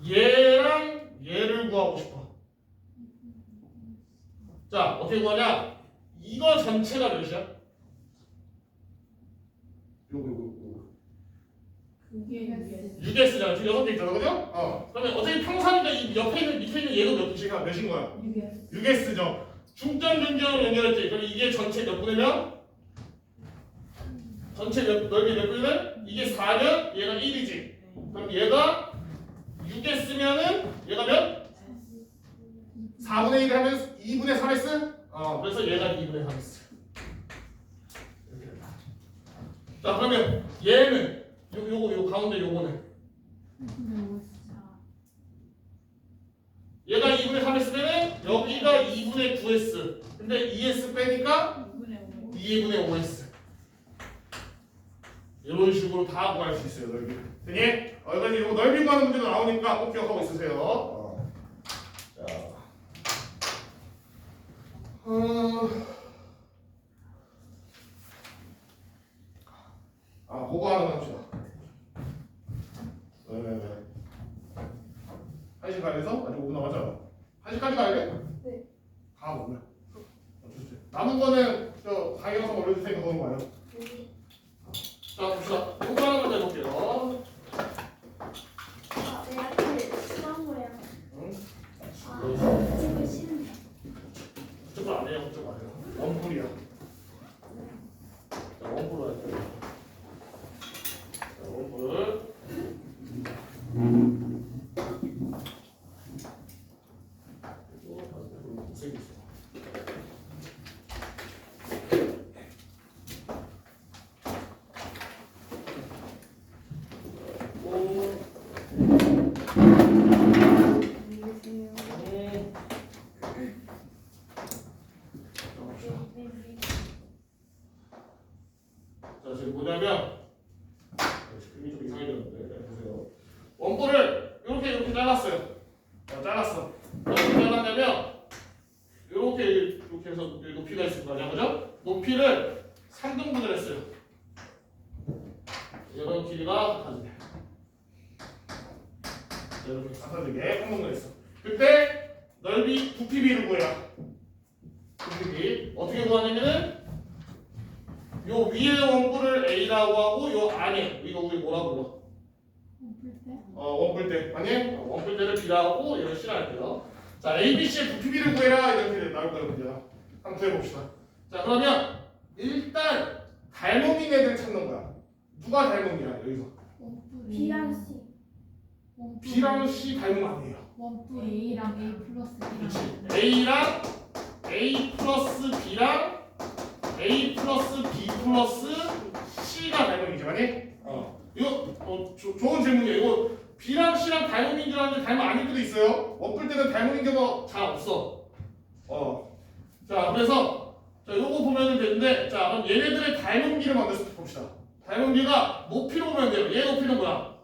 얘랑 얘를 구하고 싶어. 자, 어떻게 구하냐? 이거 전체가 몇이야? 요거. 그게 6S잖아. 지금 6개 있잖아. 그죠? 그러면 어차피 평산이니까 이 옆에 있는 밑에 있는 얘도 몇인 거야? 6S죠. 중점 중점을 연결했지. 그럼 이게 전체 몇 분의 몇? 전체 넓이 몇 분의? 이게 4면 얘가 1이지. 그럼 얘가 6S면은 얘가 몇? 4분의 1 하면 2분의 3S? 그래서 얘가 2분의 3S. 자, 그러면 얘는 요 가운데 요거는 얘가 2분의 3S면은 여기가 2분의 9S. 근데 2S 빼니까 2분의 5S. 이런 식으로 다 구할 수 있어요, 넓이. 되니? 여기까지 이거 넓이 구하는 문제도 나오니까 꼭 기억하고 있으세요. 자. 그거 하나 합시다. 네. 1시 가야돼서? 아직 5분 남았잖아. 1시까지 가야 돼? 네. 가, 오늘. 남은 거는 강의 영상 올려줄 테니까 보는 거예요. 자, 봅시다. 이거 하나 먼저 해볼게요. 내 앞에 수학 모양. 응? 지금 싫은데. 그쪽은 안 해요, 그쪽 안 해요. 원뿔이야. 자, 원뿔로 할게요. 자, 원뿔. 색이 있어. 자, 지금 뭐냐면 그림이 좀 이상해졌는데 보세요. 원뿔을 이렇게 잘랐어요. 잘랐어. 어떻게 잘랐냐면 이렇게 해서 높이가 있을 거 아니야, 그죠? 높이를 3등분을 했어요. 이런 길이가 같아지게. 이렇게 같아지게 3등분을 했어. 그때 넓이 부피비를 구해라. 부피비 어떻게 구하냐면은 요 위에 원뿔을 A라고 하고 요 안에 이거 우리 뭐라고 불러? 원뿔대. 아니? 원뿔대를 B라고 얘를 C라 할게요. 자, ABC의 부피비를 구해라 이렇게 나올 거예요, 문제가. 한번 구해봅시다. 자, 그러면 일단 닮음인 애들 찾는 거야. 누가 닮음이야 여기서? B랑 C. B랑 C 닮음 아니에요. 원뿔 A랑 A 플러스 그렇지. A랑 A 플러스 B랑 A 플러스 B 플러스 C가 닮음이죠, 아니? 이거 좋은 질문이에요. 이거 B랑 C랑 닮음인 줄 알았는데 닮음 아닐 때도 있어요. 원뿔 때는 닮음인 경우가 잘 없어. 자, 그래서 자, 요거 보면은 되는데, 자, 그럼 얘네들의 닮음기를 만들어서 봅시다. 닮은 비가 높이로 보면 돼요. 얘 높이는 뭐야?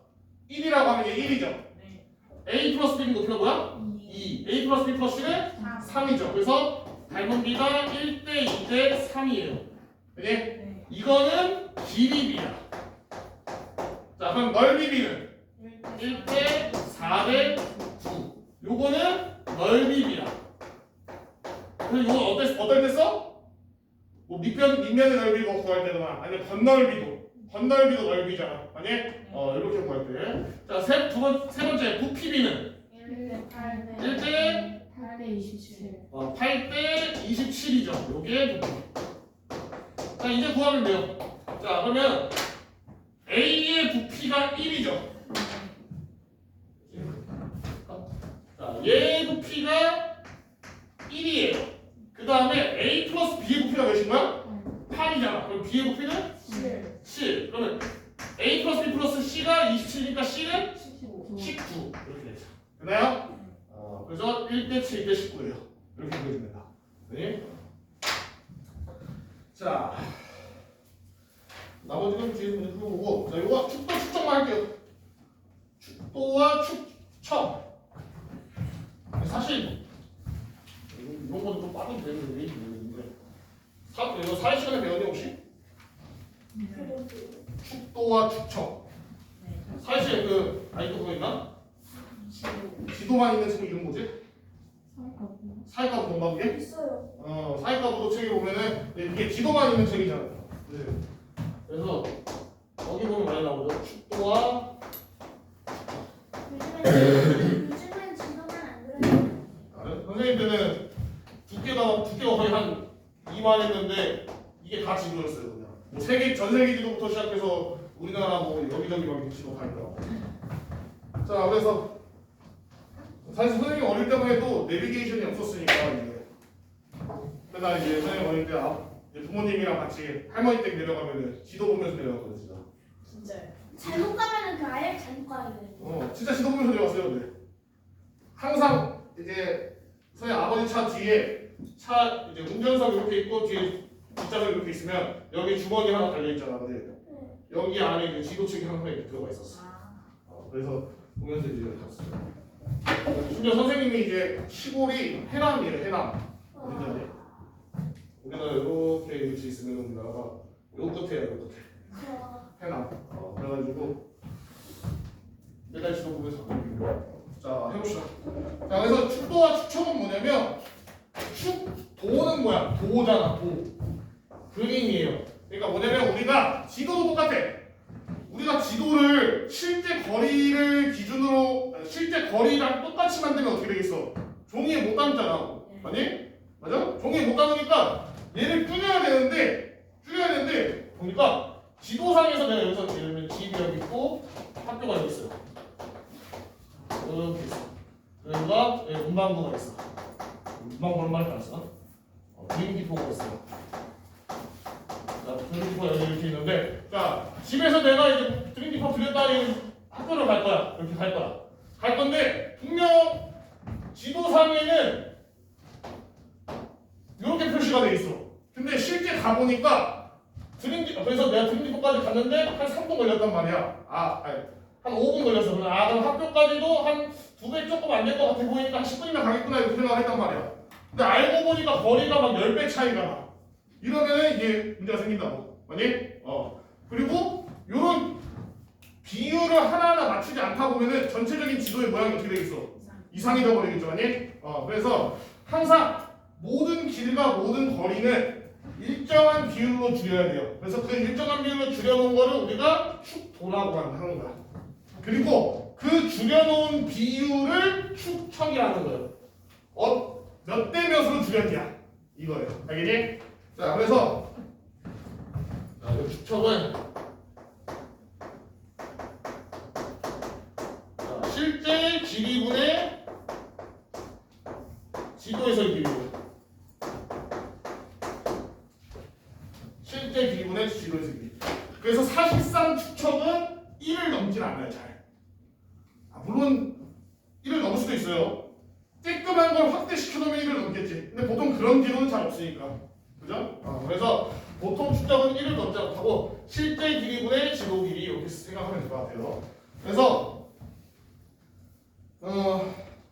1이라고 하면 얘 1이죠. 네. A 플러스 B는 높이가 뭐야? 2. A 플러스 B 플러스 C는 3이죠. 그래서 닮은 비가 1대 2대 3이에요. 그지? 네. 이거는 길이 B야. 자, 그럼 넓이 B는 1대 4대 9. 요거는 넓이 B야. 그래서 이거 어떨 때 써? 뭐 밑면의 넓이고 구할 때나 아니면 건넓이도 넓이잖아. 아니? 이렇게 구할 때. 자, 세 번째 부피 B는 1대 8대 1대 8대 27. 8대 27이죠. 요게 부피. 자, 이제 구하면 돼요. 자, 그러면 A의 부피가 1이죠. 자, 얘의 부피가 1이에요. 그 다음에 A 플러스 B의 부피가 몇인 거야? 8이잖아. 그럼 B의 부피는 7. 그러면 A 플러스 B 플러스 C가 27이니까 C는 19. 19. 이렇게 되죠. 됐나요? 그래서 1대 7, 1대 19예요. 이렇게 보여주면 된다. 네. 자, 나머지는 뒤에 문제 풀어보고, 자, 이거 축도 축척만 할게요. 축도와 축척. 사실 이런 거는 좀 빠져도 되는데 왜 모르겠는데. 이거 사회 시간에 배웠니 혹시? 축도와 축척. 사회 시간에 아직도 그거 있나? 지도만 있는 책 이름 뭐지? 사회과부 공부하게? 있어요. 사회과부도 책에 보면은 이게 지도만 있는 책이잖아요. 네. 그래서 거기 보면 많이 나오죠. 축도와 요즘엔 지도만 안 그래요. 선생님 때는 두께가 거의 한 이만했는데 이게 다 지도였어요. 그냥 뭐 전 세계 지도부터 시작해서 우리나라 뭐 여기저기 막 이렇게 지도 가니까. 자, 그래서 사실 선생님 어릴 때만 해도 내비게이션이 없었으니까 이제. 그러다 이제 선생님 어릴 때 이제 부모님이랑 같이 할머니 댁 내려가면은 지도 보면서 내려갔거든 진짜. 진짜요? 잘못 가면은 그 아예 잘못 가야 돼요. 진짜 지도 보면서 내려갔어요. 근데 항상 이제 선생님 아버지 차 뒤에 이제 운전석 이렇게 있고 뒤에 뒷좌석 이렇게 있으면 여기 주머니 하나 달려 있잖아. 근데 여기 안에 이제 지도책이 항상 이렇게 들어가 있었어. 그래서 보면서 이제 갔어요. 심지어 선생님이 이제 시골이 해남이에요. 해남. 우리나라 이렇게 위치해 있으면 우리나라가 요 끝에야, 요 끝에. 해남. 그래가지고 매달 지도 보면서 자, 해봅시다. 자, 그래서 축도와 축척은 뭐냐면 축도는 뭐야? 도잖아, 도. 그림이에요. 그러니까 뭐냐면 우리가 지도도 똑같아. 우리가 지도를 실제 거리를 기준으로 실제 거리랑 똑같이 만들면 어떻게 되겠어? 종이에 못 담잖아. 아니? 맞아? 종이에 못 담으니까 얘를 줄여야 되는데 보니까 지도상에서 내가 여기서 예를 들면 집이 여기 있고 학교가 여기 있어요. 이렇게 있어. 여기가 문방구가 있어. 문방구는 말이 안 써. 비행기포가 있어요. 자, 비행기포가 여기 이렇게 있는데, 자, 집에서 내가 이제 비행기포 들였다 학교를 갈 거야. 이렇게 갈 거야. 갈 건데 분명 지도상에는 이렇게 표시가 돼 있어. 근데 실제 가 보니까 그래서 내가 비행기포까지 갔는데 한 3분 걸렸단 말이야. 한 5분 걸렸어. 그럼 학교까지도 한 2배 조금 안 될 것 같아 보이니까 한 10분이면 가겠구나 이렇게 생각했단 말이야. 근데 알고 보니까 거리가 막 10배 차이가 나. 이러면은 이게 문제가 생긴다고. 아니? 그리고 요런 비율을 하나하나 맞추지 않다 보면은 전체적인 지도의 모양이 어떻게 되겠어? 이상해져 버리겠죠. 아니? 그래서 항상 모든 길과 모든 거리는 일정한 비율로 줄여야 돼요. 그래서 그 일정한 비율로 줄여놓은 거를 우리가 축도라고 하는 거야. 그리고 그 줄여놓은 비율을 축척이라는 거예요. 몇 대 몇으로 줄였냐 이거예요. 알겠니? 자, 그래서 이 축척은 실제 지리분의 지도에서의 비율. 실제 비분의 지도에서의 비율. 그래서 사실상 축척은 1을 넘진 않아요. 잘. 물론 1을 넘을 수도 있어요. 쬐끔한 걸 확대시켜 놓으면 1을 넘겠지. 근데 보통 그런 기록은 잘 없으니까. 그죠? 그래서 보통 축적은 1을 넘지 않고 실제 길이분의 지도 길이 이렇게 생각하면 될 것 같아요. 그래서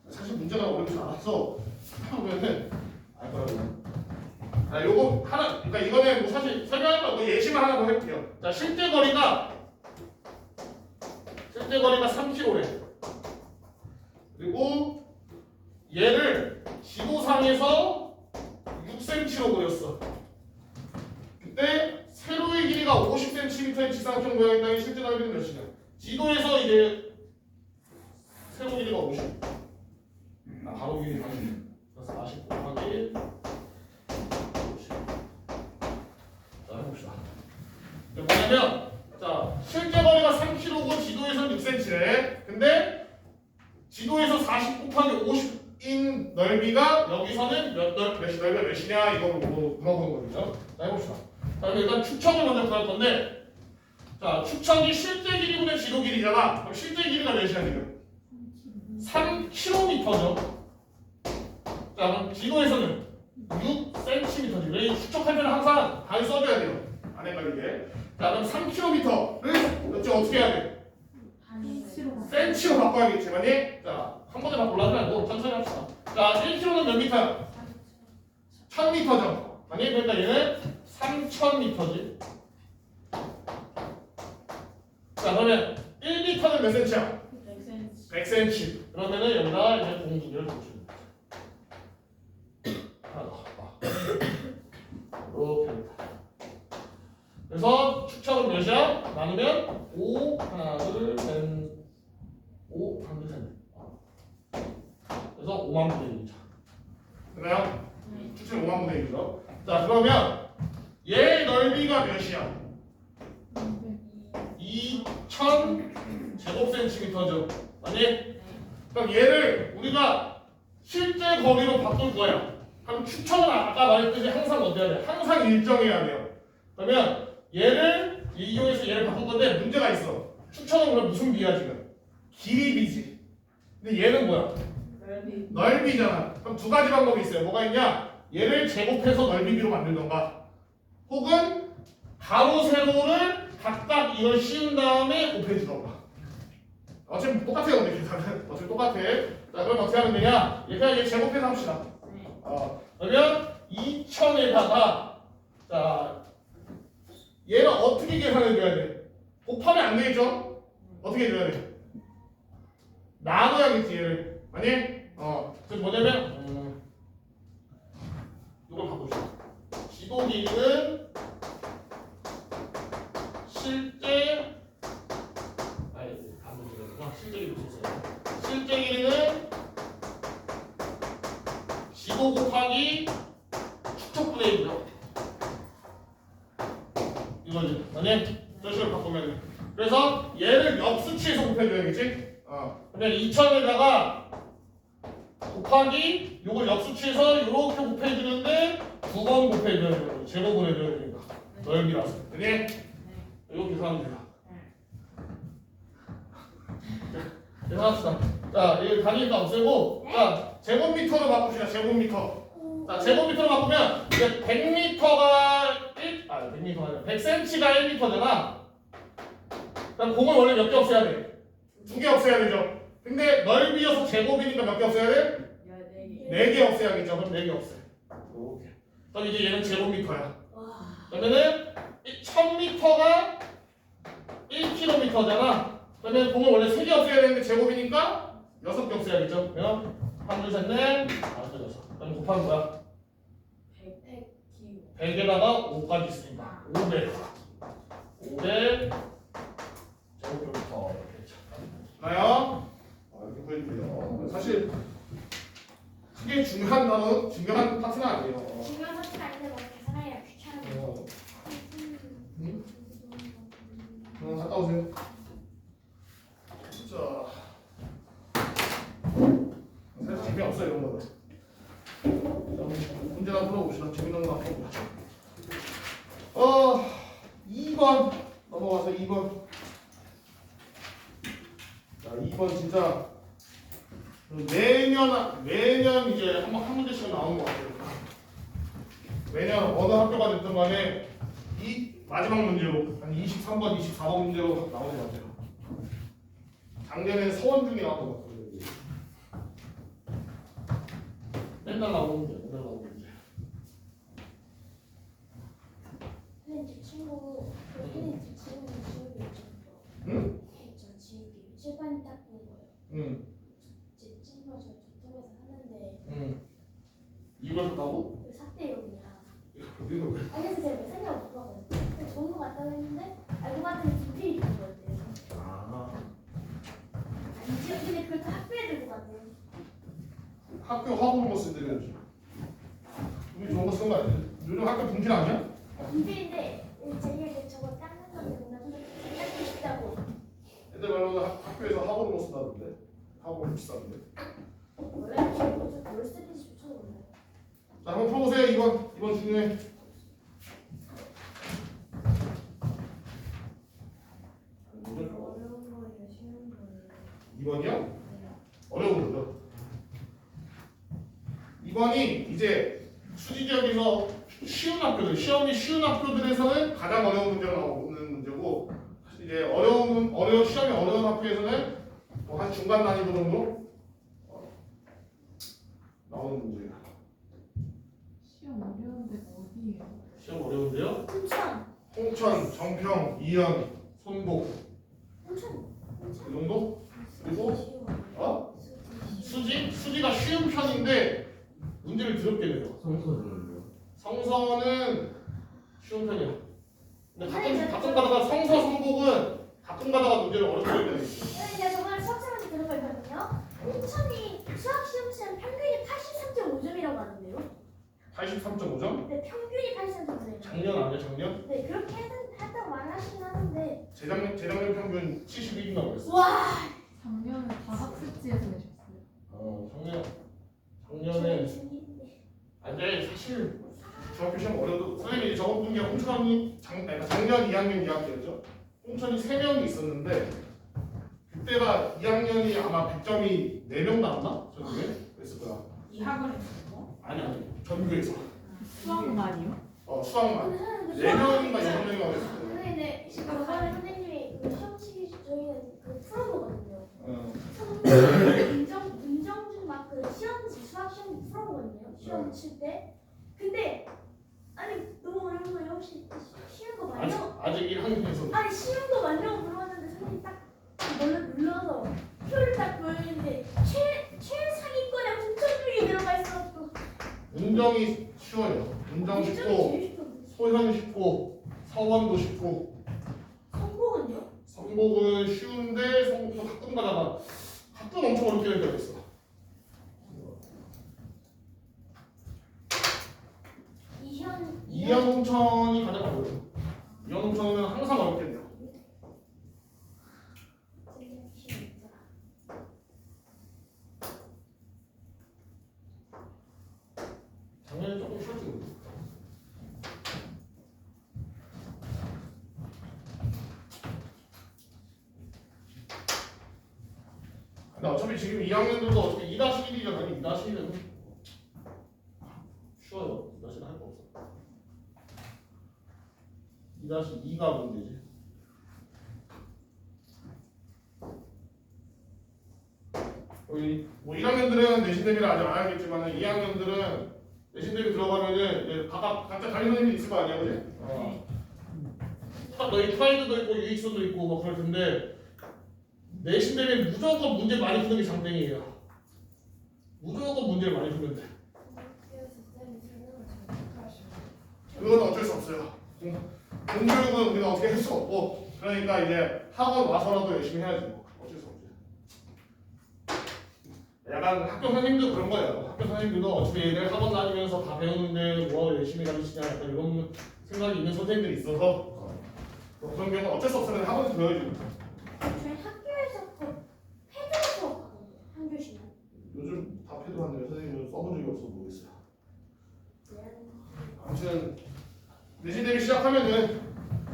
사실 문제가 어렵지 않아서 하면은 알 거라고. 요거 하나, 그러니까 이거는 뭐 사실 설명할 거 없고 예시만 하나 더 해볼게요. 자, 실제 거리가 3km래. 그리고 얘를 지도상에서 6cm로 그렸어. 그때 세로의 길이가 50cm의 지상평 모양의 땅의 실제 넓이는 몇이냐? 지도에서 이제 세로 길이가 50. 가로 길이 40. 그래서 40 곱하기 50. 자, 해봅시다. 뭐냐면, 자, 실제 거리가 3km고 지도에서는 6cm래. 근데 지도에서 40 곱하기 50인 넓이가 여기서는 넓이가 몇이냐 이걸 물어보는 거죠. 자, 해봅시다. 자, 그럼 일단 축척을 먼저 구할 건데, 자, 축척이 실제 길이분의 지도 길이잖아. 그럼 실제 길이가 몇이야 지금? 3km죠. 자, 그럼 지도에서는 6cm지. 왜 축척할 때는 항상 단위 써줘야 돼요. 안 헷갈리게. 자, 그럼 3km를 몇째 어떻게 해야 돼? 센치로 바꿔야겠지, 맞니? 자, 한 번에 막 골라서 말고 천천히 합시다. 자, 1km는 몇 미터야? 1000m죠. 맞니? 그러니까 얘는 3000m지. 자, 그러면 1m는 몇 cm야? 100cm. 그러면은 여기다 이제 공두개를 붙여줍니다. 하나 더. 이렇게 합니다. 그래서 축척은 몇이야? 나누면 5, 하나, 둘, 셋, 5, 하나, 둘, 셋. 그래서 5만 분의 1이죠. 됐나요? 축척이 5만 분의 1이죠. 자, 그러면 얘 넓이가 몇이야? 2000 제곱센티미터죠. 아니? 그럼 얘를 우리가 실제 거리로 바꿀 거야. 그럼 축척은 아까 말했듯이 항상 어때야 돼? 항상 일정해야 돼요. 그러면 얘를 이용해서 얘를 바꿀 건데 문제가 있어. 축척은 그럼 무슨 비야 지금? 길이비지. 근데 얘는 뭐야? 넓이잖아. 그럼 두 가지 방법이 있어요. 뭐가 있냐? 얘를 제곱해서 넓이비로 만들던가, 혹은 가로 세로를 각각 이걸 씌운 다음에 곱해주던가. 어차피 똑같아요. 근데 계산은 어차피 똑같아. 자, 그럼 어떻게 하면 되냐? 일단 얘 제곱해서 합시다. 그러면 2000에다가 자, 얘를 어떻게 계산해줘야 돼? 곱하면 안 되겠죠? 어떻게 해줘야 돼? 나눠야겠지 얘를. 아니? 그래서 뭐냐면 이걸 바꿔주자. 지도 길이는 실제 실제 길이 보세요. 실제 길이는 지도 곱하기 축척분의 1이죠. 이거지. 아니? 이런 식으로 바꾸면 돼. 그래서 얘를 역수치해서 곱해줘야겠지? 그러면 2000에다가 곱하기 요걸 역수치해서 이렇게 곱해주는데 2번 곱해줘야 돼요. 제곱을 해줘야 되니까. 넓이라서. 그래? 이렇게 계산하면 돼요. 계산합시다. 자, 이 단위니까 없애고, 자, 제곱미터로 바꿉시다. 제곱미터. 자, 제곱미터로 바꾸면 이제 100m가 100m가 아니라 100cm가 1m잖아. 그럼 공을 원래 몇 개 없애야 돼? 2개 없애야 되죠. 근데 넓이여서 제곱이니까 몇 개 없애야 돼? 4개 없애야겠죠. 그럼 4개 없애. 이렇게. 그럼 이제 얘는 제곱미터야. 그러면은 1000m가 1km잖아. 그러면 공을 원래 3개 없애야 되는데 제곱이니까 6개 없애야겠죠. 그러면 1, 2, 3, 4, 5, 6. 그럼 곱하는 거야? 100에다가 5까지 있으니까 500 제곱미터 이렇게 했죠. 나요? 이렇게 보여주세요. 사실 그게 중요한 파트는 아니에요. 중요한 파트가 아닌데 뭐 계산하기가 귀찮아요. 갔다 오세요. 자, 사실 재미없어요 이런 거는. 문제 하나 풀어봅시다. 재밌는 거 한번 보자. 2번 넘어가서 2번. 자, 2번 진짜 매년 이제 한 문제씩 나오는 것 같아요. 매년 어느 학교가 됐든 간에 이 마지막 문제로 한 23번, 24번 문제로 나오는 것 같아요. 작년에 서원 중에 나왔던 것 같아요. 맨날 나오는 문제, 맨날 나오는 문제. 근데 제 친구 근데 제 친구는 지우개 있잖아요. 응? 저 지우개 칠판이 딱 보는 거예요. 응. 제 친구가 저 저쪽에서 하는데 응. 이걸 썼다고? 그 삭제요 그냥. 이거 왜? 그래서 제가 생각 못 하거든요. 근데 좋은 거 같다고 했는데 알고 봤더니 분필이 있는 거였대요. 아. 아니 지금 근데 그걸 다 학교에 들고 갔대요. 학교 화분으로 쓰는데 우리 좋은 거 쓰는 거 아니야? 요즘 학교 분필 아니야? 분필인데 제가 저거 닦는 건데 나중에 닦고 싶다고. 애들 말로는 학교에서 학원으로 쓴다던데. 학원 비싼데. 원래 저거 뭘 쓰는지 저도 몰라요. 자, 한번 풀어보세요. 2번 중요해. 어려운 거예요, 쉬운 거예요. 2번이요? 어려운 거죠. 2번이 이제 수지 지역에서 쉬운 학교들, 시험이 쉬운 학교들에서는 가장 어려운 문제가 나오는 문제고, 이제 시험이 어려운 학교에서는 뭐 한 중간 난이도 정도 나오는 문제예요. 시험 어려운 데가 어디예요? 시험 어려운데요? 홍천, 홍천, 정평, 이연, 손복 홍천, 그 정도? 그리고 어? 수지. 수지가 쉬운 편인데 문제를 더럽게 내요. 성서는 쉬운 편이야. 근데 가끔 가다가 성서 성복은 가끔 가다가 문제를 어렵게 내요. 제가 저번에 수학 시험에 들은 거 있거든요. 홍천이 수학 시험 시험 평균이 83.5점이라고 하는데요. 83.5점? 근데 평균이 83.5점이에요. 작년 아니야 작년? 네 그렇게 했다고 말하시긴 하는데. 재작년 평균 71인가 그랬어. 와. 작년에 다 학습지에서 내셨어요. 작년에 중인데. 아니 사실 중학교 시험 어려도 선생님이 저번 분기에 홍천이 작년 2학년 2학기였죠. 홍천이 3명이 있었는데 그때가 2학년이 아마 100점이 4명 나왔나? 전국에? 그랬을 거야. 이 학원에 있었고 아니 전국에서 수학만이요? 수학만 근데 4명인가 6명인가 그랬을 거야. 선생님 지금 저번에 선생님이 그 시험 치기 저희는 그 풀어보거든요. 문정중 막 그 시험지 수학 시험 풀어보거든요. 시험 칠 때. 근데 아니 너무 어려운 거예요. 혹시 쉬운 거 맞냐고? 아직 1학년에서 아니 쉬운 거 맞냐고 물어봤는데 선생님 딱 눌러서 표를 딱 보여주는데 최상위권에 홍천중이 들어가 있었고. 문정이 쉬워요. 문정 쉽고 제일 쉽던데. 소현 쉽고 서원도 쉽고 성공은요? 성복은 쉬운데 성복도 가끔 가다가 가끔 엄청 어렵게 될 때가 있어. 이현홍천이 가장 어려워요. 이현홍천은 항상 어렵게 돼요. 작년에 조금 쉬웠지 그래도. 근데 어차피 지금 2학년들도 어차피 2-1이잖아요. 2-1은 쉬워요. 2-1은 할 거 없어. 2-2가 문제지. 우리 뭐 1학년들은 내신 대비를 아직 안 하겠지만 2학년들은 내신 대비 들어가면은 이제 각자 다른 선생님이 있을 거 아니야, 그지? 너희 타이드도 있고 유익수도 있고 뭐 그럴 텐데 내신 대비 무조건 문제 많이 푸는 게 장땡이에요. 무조건 문제를 많이 풀면 돼. 그건 어쩔 수 없어요. 공교육은 우리가 어떻게 할 수 없고 그러니까 이제 학원 와서라도 열심히 해야지 뭐. 어쩔 수 없지. 약간 학교 선생님도 그런 거예요. 학교 선생님들도 어차피 얘들 학원 다니면서 다 배우는데 뭐 열심히 가르치냐 약간 이런 생각이 있는 선생님들이 있어서 뭐 그런 경우는 어쩔 수 없어요. 학원에서 배워야지. 저희 학교에서 그 패드 수업 하거든요. 한 교시만. 요즘 다 패드하는데 선생님은 써본 적이 없어서 모르겠어요. 아무튼 내신 대비 시작하면은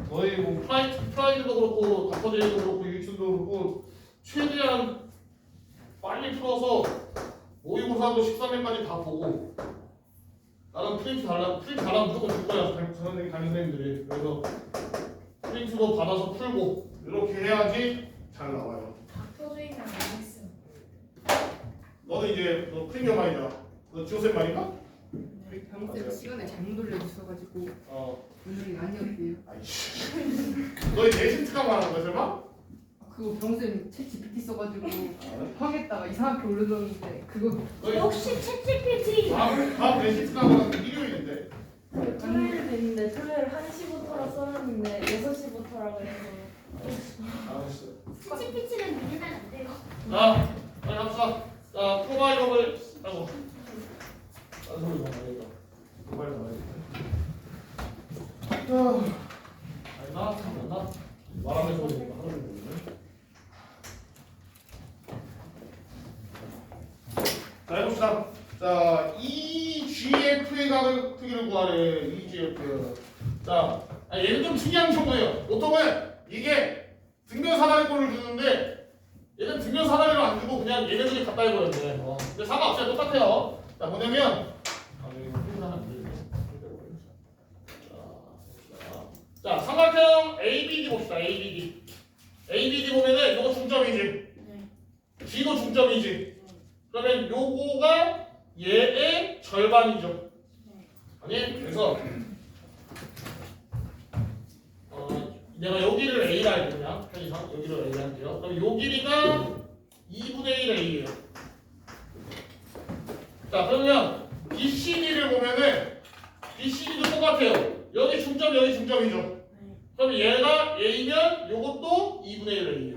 거의 뭐 프라이드도 그렇고 닥터제이도 그렇고 유익수도 그렇고 최대한 빨리 풀어서 모의고사도 13회까지 다 보고 나는 프린트 달라고 무조건 줄 거야. 선생님 담임 선생님들이. 그래서 프린트도 받아서 풀고 이렇게 해야지 잘 나와요. 닥터주의는 알겠음. 너는 이제 너 프리미엄 아이냐? 너 지오쌤 말인가? 병쌤 시간에 잘못 올려주셔가지고 오늘이 아니었대요. 아이씨. 너희 내신트가 말하는 거야 설마? 그거 병쌤 챗 GPT 써가지고 하겠다가 이상하게 올려줬는데 그거 너희 역시 챗GPT. 다음 내신트가 말하는 게 일요일인데. 토요일도 있는데 토요일 1시부터라 써놨는데 6시부터라고 해서 알았어. 챗GPT는 믿으면 안 돼요. 자, 빨리 합시다. 자, 프로바이더를 하고. 딴 소리 좀 하니까. 프로바이더 나야겠다. 아니다, 잠깐만. 말하는 소리니까 하는 거 모르네. 자, 해봅시다. 자, EGF의 각을 크기를 구하래. EGF. 자, 얘는 좀 특이한 경우예요. 보통은 이게 등변 사다리꼴을 주는데 얘는 등변 사다리로 안 주고 그냥 얘네들이 갖다 해버렸네. 근데 상관없어요. 똑같아요. 자, 뭐냐면 자, 삼각형 ABD 봅시다. ABD. ABD 보면은 이거 중점이지. 네. G도 중점이지. 그러면 요거가 얘의 절반이죠. 아니? 그래서 내가 여기를 A라 해도 그냥 편의상 여기를 A라 할게요. 그럼 요 길이가 2분의 1 A예요. 자, 그러면 BCD를 보면은 BCD도 똑같아요. 여기 중점, 여기 중점이죠. 네. 그럼 얘가 A면 요것도 2분의 1 A예요.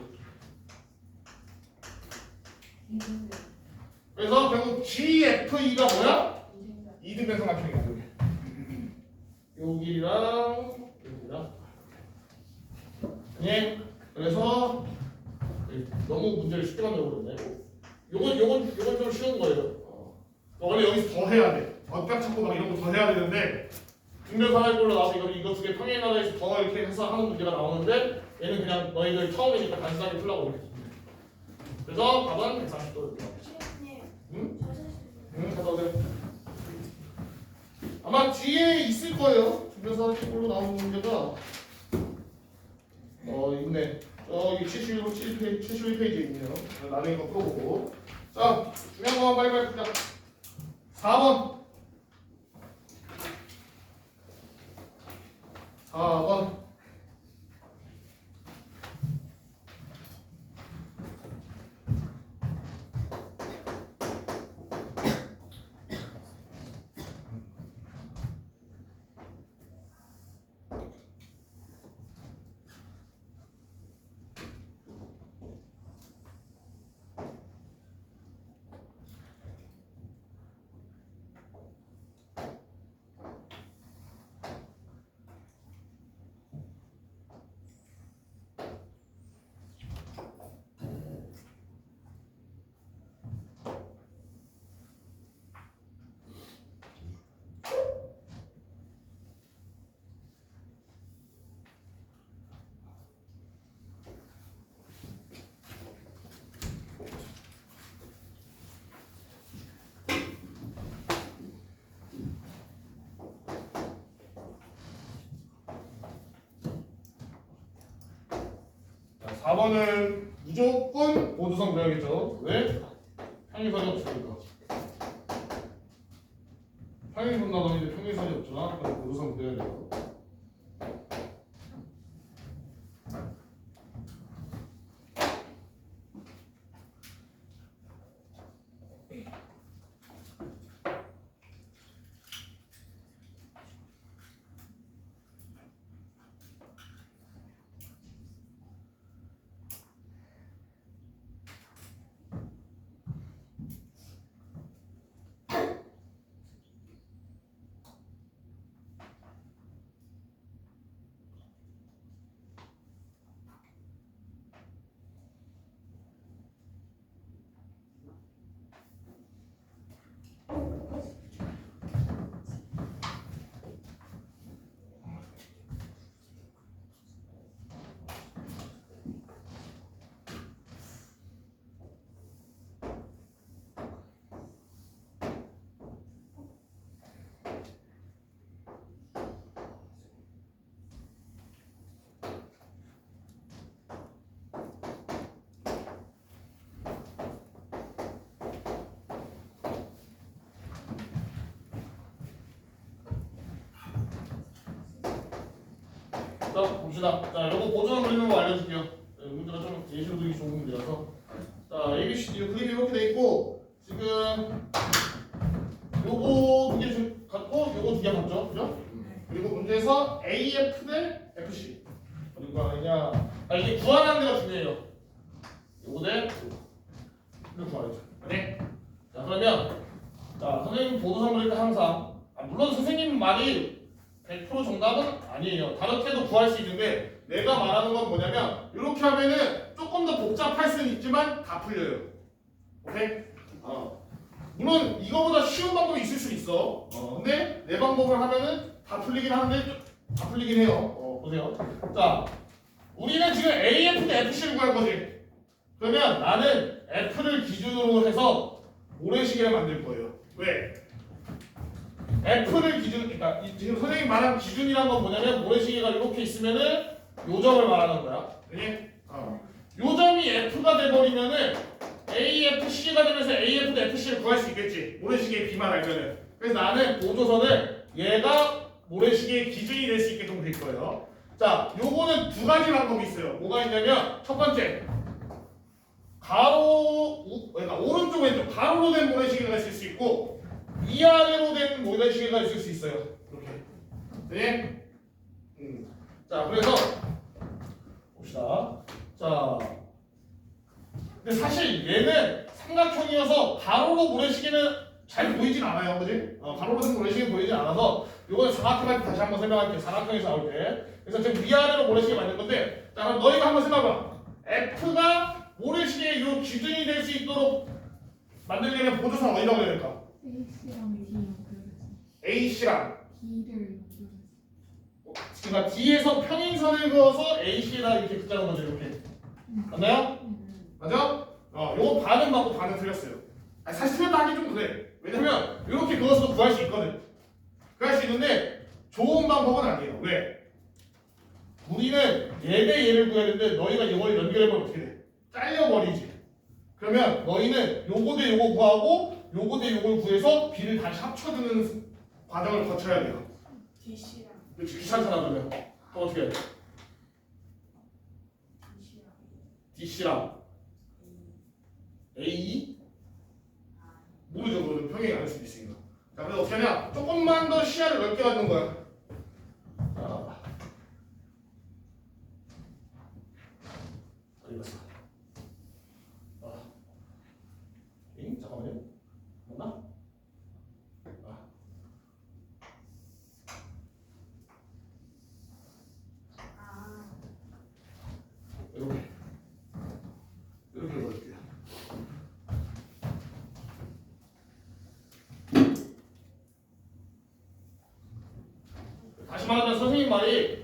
그래서 결국 GFE가 뭐야? 이등변 삼각형이야. 여기. 요 길이랑 여기랑. 예. 그래서 너무 문제를 쉽게 만들어 버렸네. 요건 좀 쉬운 거예요. 원래 여기서 더 해야 돼. 벽 찾고 막 이런 거 더 해야 되는데 등변 사다리꼴로 나와서 이거 두 개 평행하다에서 더 이렇게 해서 하는 문제가 나오는데 얘는 그냥 너희들 처음이니까 단순하게 풀라고 이렇게. 그래서 답은 140도 이렇게 나오겠지. 응? 응, 갔다 오세요. 아마 뒤에 있을 거예요. 등변 사다리꼴로 나오는 문제가 있네. 저기 71페이지에 있네요. 나중에 이거 풀어보고. 자, 중요한 거 빨리빨리 풀자. 4번. 4번. 자, 4번은 무조건 오두성 그려야겠죠. 왜? 평행선이 없으니까. 평행선 나오는데 평행선이 없잖아. 그럼 오두성 그려야 돼요. 자 봅시다. 자 요거 보조만 그리는 거 알려줄게요. 문제가 좀 예시로 들기 좋은 문제라서. 자 ABCD 그림이 이렇게 돼 있고 지금 요거 두 개 좀 갖고 요거 두 개 갖죠, 그죠? 그리고 문제에서 AF 대 FC 그리고 아니냐 이게 구하라는 데가 중요해요. 요거 대 이렇게 구하죠. 네. 자 그러면 자 선생님 보도상 그릴 때 항상 물론 선생님 말이 100% 정답은 아니에요. 다르게도 구할 수 있는데 내가 말하는 건 뭐냐면 이렇게 하면은 조금 더 복잡할 수는 있지만 다 풀려요. 오케이? 물론 이거보다 쉬운 방법이 있을 수 있어. 근데 내 방법을 하면은 다 풀리긴 하는데 다 풀리긴 해요. 보세요. 자, 우리는 지금 AF 대 FC를 구할 거지. 그러면 나는 F를 기준으로 해서 모래시계를 만들 거예요. 왜? F를 기준, 그러니까 지금 선생님 말한 기준이란 건 뭐냐면 모래시계가 이렇게 있으면은 요점을 말하는 거야. 그지? 요점이 F가 돼버리면은 AFC가 되면서 AF 대 FC를 구할 수 있겠지. 모래시계의 B만 알면은. 그래서 나는 보조선을 얘가 모래시계의 기준이 될 수 있게끔 될 거예요. 자, 요거는 두 가지 방법이 있어요. 뭐가 있냐면 첫 번째 그러니까 오른쪽 왼쪽 가로로 된 모래시계가 있을 수 있고 위아래로 된 모래시계가 있을 수 있어요. 이렇게. 네? 자, 그래서 봅시다. 자, 근데 사실 얘는 삼각형이어서 가로로 모래시계는 잘 보이진 않아요, 그지? 가로로 된 모래시계 보이진 않아서 이건 사각형한테 다시 한번 설명할게요. 사각형에서 나올 때. 그래서 지금 위아래로 모래시계 만든 건데, 자, 그럼 너희가 한번 생각해봐. F가 모래시계의 요 기준이 될 수 있도록 만들려면 보조선 어디다 그려야 될까? A씨랑 D 연결해서 A씨랑 D를 연결해서 그러니까 D에서 평행선을 그어서 AC에다 이렇게 긋자는 거죠, 이렇게. 맞나요? 맞아? 요거 반은 맞고 반은 틀렸어요. 사실 틀렸다 하기 좀 그래. 왜냐면 이렇게 그어서도 구할 수 있거든. 구할 수 있는데 좋은 방법은 아니에요. 왜? 우리는 얘 대 얘를 구해야 되는데 너희가 이걸 연결해보면 어떻게 돼? 잘려버리지. 그러면 너희는 요거 대 요거 구하고 요거 대 요걸 구해서 B를 다시 합쳐주는 과정을 거쳐야 돼요. DC랑 그렇지, 귀찮잖아. 그러면 또 어떻게 해? DC랑 A? 모르죠. 그거는 평행이 아닐 수도 있으니까. 자, 그래서 어떻게 하냐? 조금만 더 시야를 넓게 갖는 거야. 자, 어디 갔어? 잠깐만요. 맞나? 이렇게 해볼게요. 다시 말하면 선생님 말이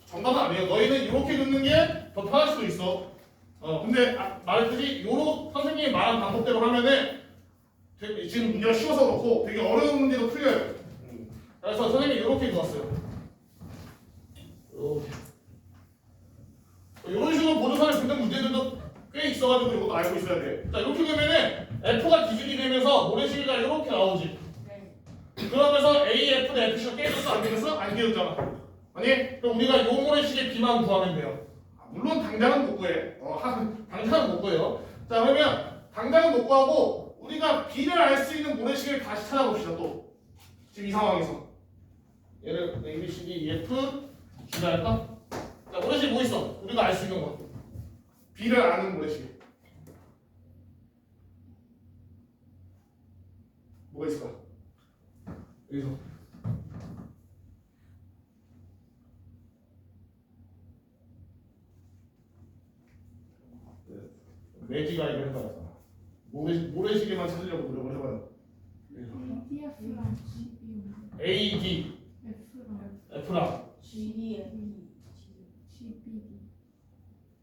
정답은 아니에요. 너희는 이렇게 긋는 게 더 편할 수도 있어. 근데 말했듯이 요로 선생님이 말한 방법대로 하면은 지금 문제가 쉬워서 그렇고 되게 어려운 문제도 풀려요. 그래서 선생님이 이렇게 그었어요. 이런 식으로 보조선을 긋는 문제들도 꽤 있어가지고 이것도 알고 있어야 돼. 자, 이렇게 되면은 F가 기준이 되면서 모래시계가 이렇게 나오지. 그러면서 AF 대 FC가 깨졌어? 안 깨졌어? 안 깨졌잖아. 아니? 그럼 우리가 요 모래시계 B만 구하면 돼요. 물론 당장은 못 구해. 당장은 못 구해요. 자, 그러면 당장은 못 구하고 우리가 B를 알 수 있는 모래시계를 다시 찾아봅시다. 또 지금 이 상황에서 얘를 A, B, C, D, E, F G라 할까? 자, 모래시계 뭐 있어? 우리가 알 수 있는 거. B를 아는 모래시계. 뭐가 있을까? 여기서. 매지가 이거 해봐요. 모래시계만 찾으려고 노력을 해봐요. ADF랑 GB A, D, F랑 F랑 GDM GBD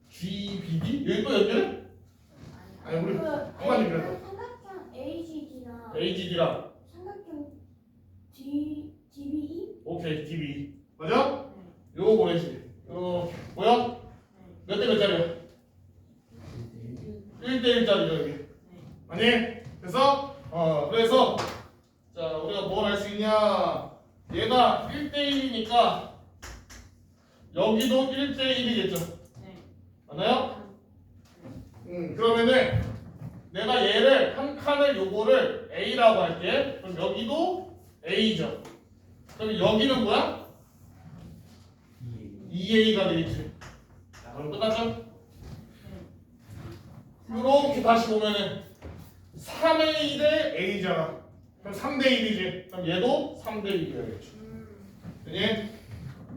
G, B, D? 여기 또 연결해? 아니 우리 한번 연결해. 삼각형 AGD나 A, G, D랑 삼각형 DBE? 오케이, D, B 맞아? 요거 모래시계. 뭐야? 몇 대 몇 짜리야? 1대1짜리죠 여기. 아니? 그래서 자 우리가 뭘 할 수 있냐? 얘가 1대1이니까 여기도 1대1이겠죠. 네. 맞나요? 그러면은 내가 얘를 한 칸을 요거를 A라고 할게. 그럼 여기도 A죠. 그럼 여기는 뭐야? 2A가 되겠지. 자, 그럼 끝났죠? 이렇게 다시 보면은 3A 대 A잖아. 그럼 3대1이지. 그럼 얘도 3대1이 되겠죠. 예?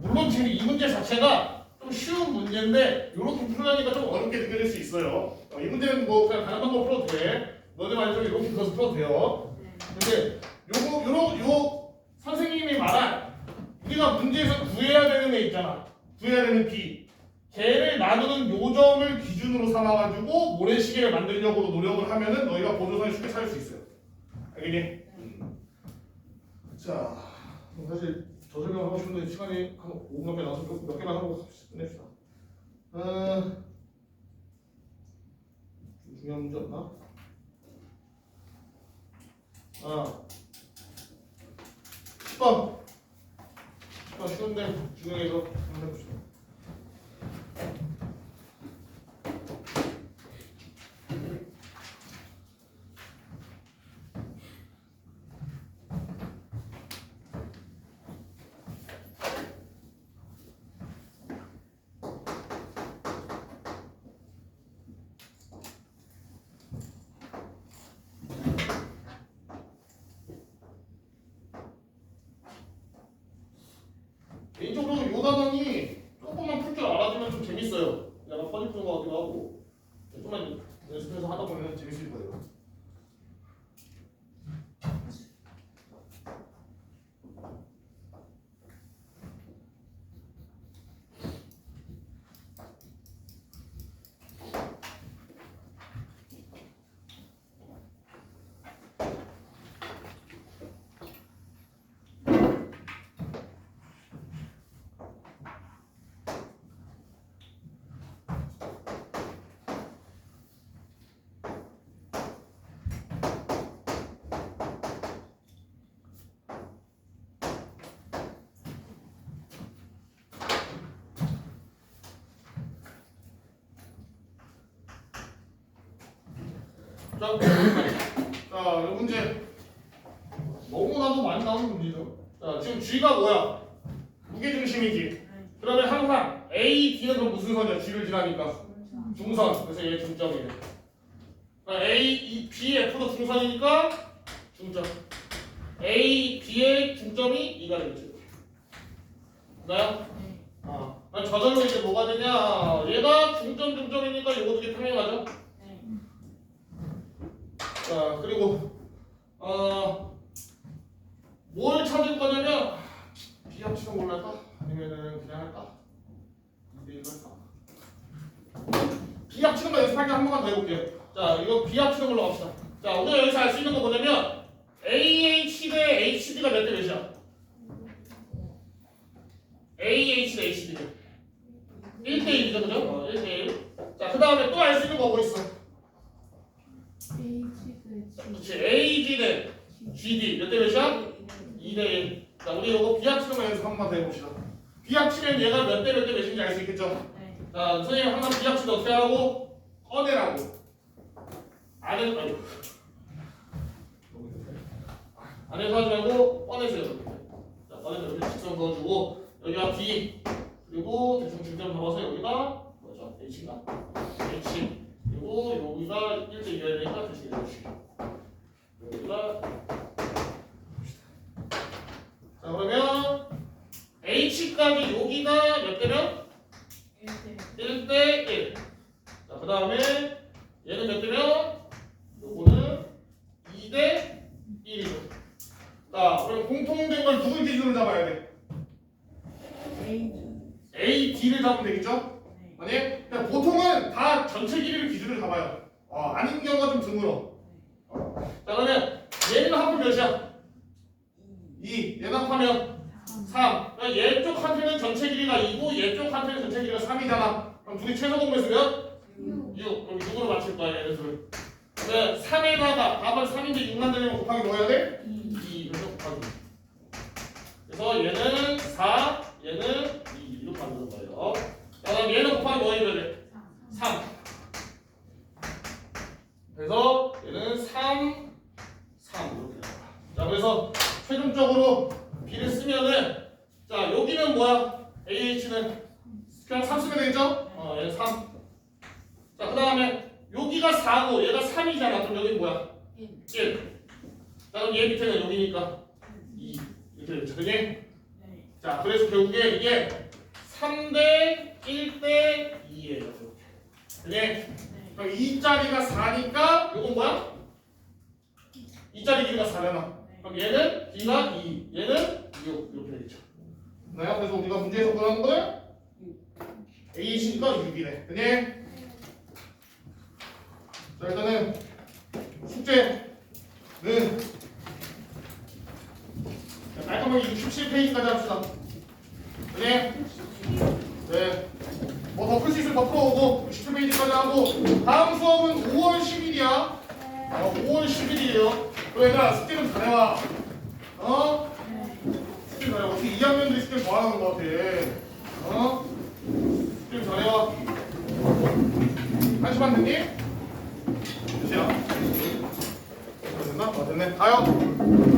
물론 지금 이 문제 자체가 좀 쉬운 문제인데 이렇게 풀으니까 좀 어렵게 느껴질 수 있어요. 이 문제는 뭐 그냥 다른 방법 풀어도 돼. 너네 말대로 이렇게 풀어서 풀어도 돼요. 근데 요 선생님이 말한 우리가 문제에서 구해야 되는 애 있잖아. 구해야 되는 B. 걔를 나누는 요점을 기준으로 삼아가지고 모래시계를 만들려고 노력을 하면은 너희가 보조선을 쉽게 찾을 수 있어요. 알겠니? 자, 사실 저 설명하고 싶은데 시간이 한 5분밖에 나와서 몇 개만 하고 끝냅시다. 중요한 문제 없나? 10번. 10번 쉬운데 중요해서 한번 해봅시다. 개인적으로 요 단원이 조금만 풀 줄 알아주면 좀 재밌어요. 약간 퍼즐 푸는 것 같기도 하고 조금만 연습해서 하다 보면 재밌을 거예요. 자, 이 문제 너무나도 많이 나오는 문제죠. 자, 지금 G가 뭐야? 무게중심이지. 그러면 항상 A, D는 그럼 무슨 선이야? G를 지나니까 중선. 그래서 얘 중점이래. A, B, F도 중선이니까 중점. A, B의 중점이 2가 되겠죠. 맞나요? 저절로 이제 뭐가 되냐? 얘가 중점이니까 이거 두 개 평행하죠? 자, 그리고 뭘 찾을 거냐면 비합치는 걸로 할까? 아니면은 그냥 할까? 이거 할까? 비합치는 거 연습할 때 한 번만 더 해볼게요. 자, 이거 비합치는 걸로 갑시다. 자, 우리가 여기서 알 수 있는 거 뭐냐면 AH 대 HD가 몇 대 몇이야? AH 대 HD가 1대1이죠, 그죠? 1대1. 자, 그 다음에 또 알 수 있는 거 뭐 있어? 그렇지, AG 대 GD 몇 대 몇이야? 2대1. 자, 우리 이거 비합치는 거 연습 한 번만 더 해봅시다. 비합치면 얘가 몇 대 몇인지 알 수 있겠죠? 자, 선생님 항상 비합치는 어떻게 하라고? 꺼내라고. 안에서 하지 말고 꺼내세요. 자, 꺼내서 여기 직선 그어주고 여기가 D 그리고 대충 중점 잡아서 여기가 뭐죠? H가 H 그리고 여기가 1대2가 되니까 대충 이렇게 여기가 자, 그러면 H까지 여기가 몇 대면? 1대1. 자, 그 다음에 얘는 몇 대면? 요거는 2대1이죠. 자, 그럼 공통된 걸 누굴 기준으로 잡아야 돼? A, D를 잡으면 되겠죠? 아니? 그냥 보통은 다 전체 길이를 기준으로 잡아요. 아닌 경우가 좀 드물어. 자, 그러면 얘는 합은 몇이야? 2. 얘는 합하면 3. 그러니까 얘쪽 한테는 전체 길이가 2고 얘쪽 한테는 전체 길이가 3이잖아. 그럼 둘이 최소 공배수 몇? 6. 그럼 6으로 맞출 거야, 얘를 둘. 그러면 3에다가 답은 3인데 6만 되면 곱하기 뭐 해야 돼? 2. 그래서 곱하기. 그래서 얘는 4, 얘는 2. 이렇게 만드는 거예요. B를 쓰면은 자 여기는 뭐야? AH는 그냥 3 쓰면 되겠죠? 얘는 3. 자, 그 다음에 여기가 4고 얘가 3이잖아. 그럼 여기 뭐야? 1. 자, 그럼 얘 밑에는 여기니까 2. 이렇게 되겠죠. 그지? 네. 자, 그래서 결국에 이게 3대 1대 2예요. 그지? 네. 그럼 2짜리가 4니까 이건 뭐야? 2짜리 길이가 4잖아. 그럼 얘는 B가 2, 얘는 6 이렇게 되겠죠. 네, 그래서 우리가 문제에서 구하는 거는 A식과 6이래. 그지? 자, 일단은 숙제는 깔끔하게 67페이지까지 합시다. 그지? 네. 뭐 더 풀 수 있으면 더 풀어오고 67페이지까지 하고 다음 수업은 5월 10일이야. 5월 10일이에요. 그럼 얘들아 숙제 좀 잘해와. 숙제 좀 잘해와. 어떻게 2학년들이 숙제 뭐 하는 것 같아. 숙제 좀 잘해와. 1시 반 됐니? 몇시야? 됐나? 됐네. 가요.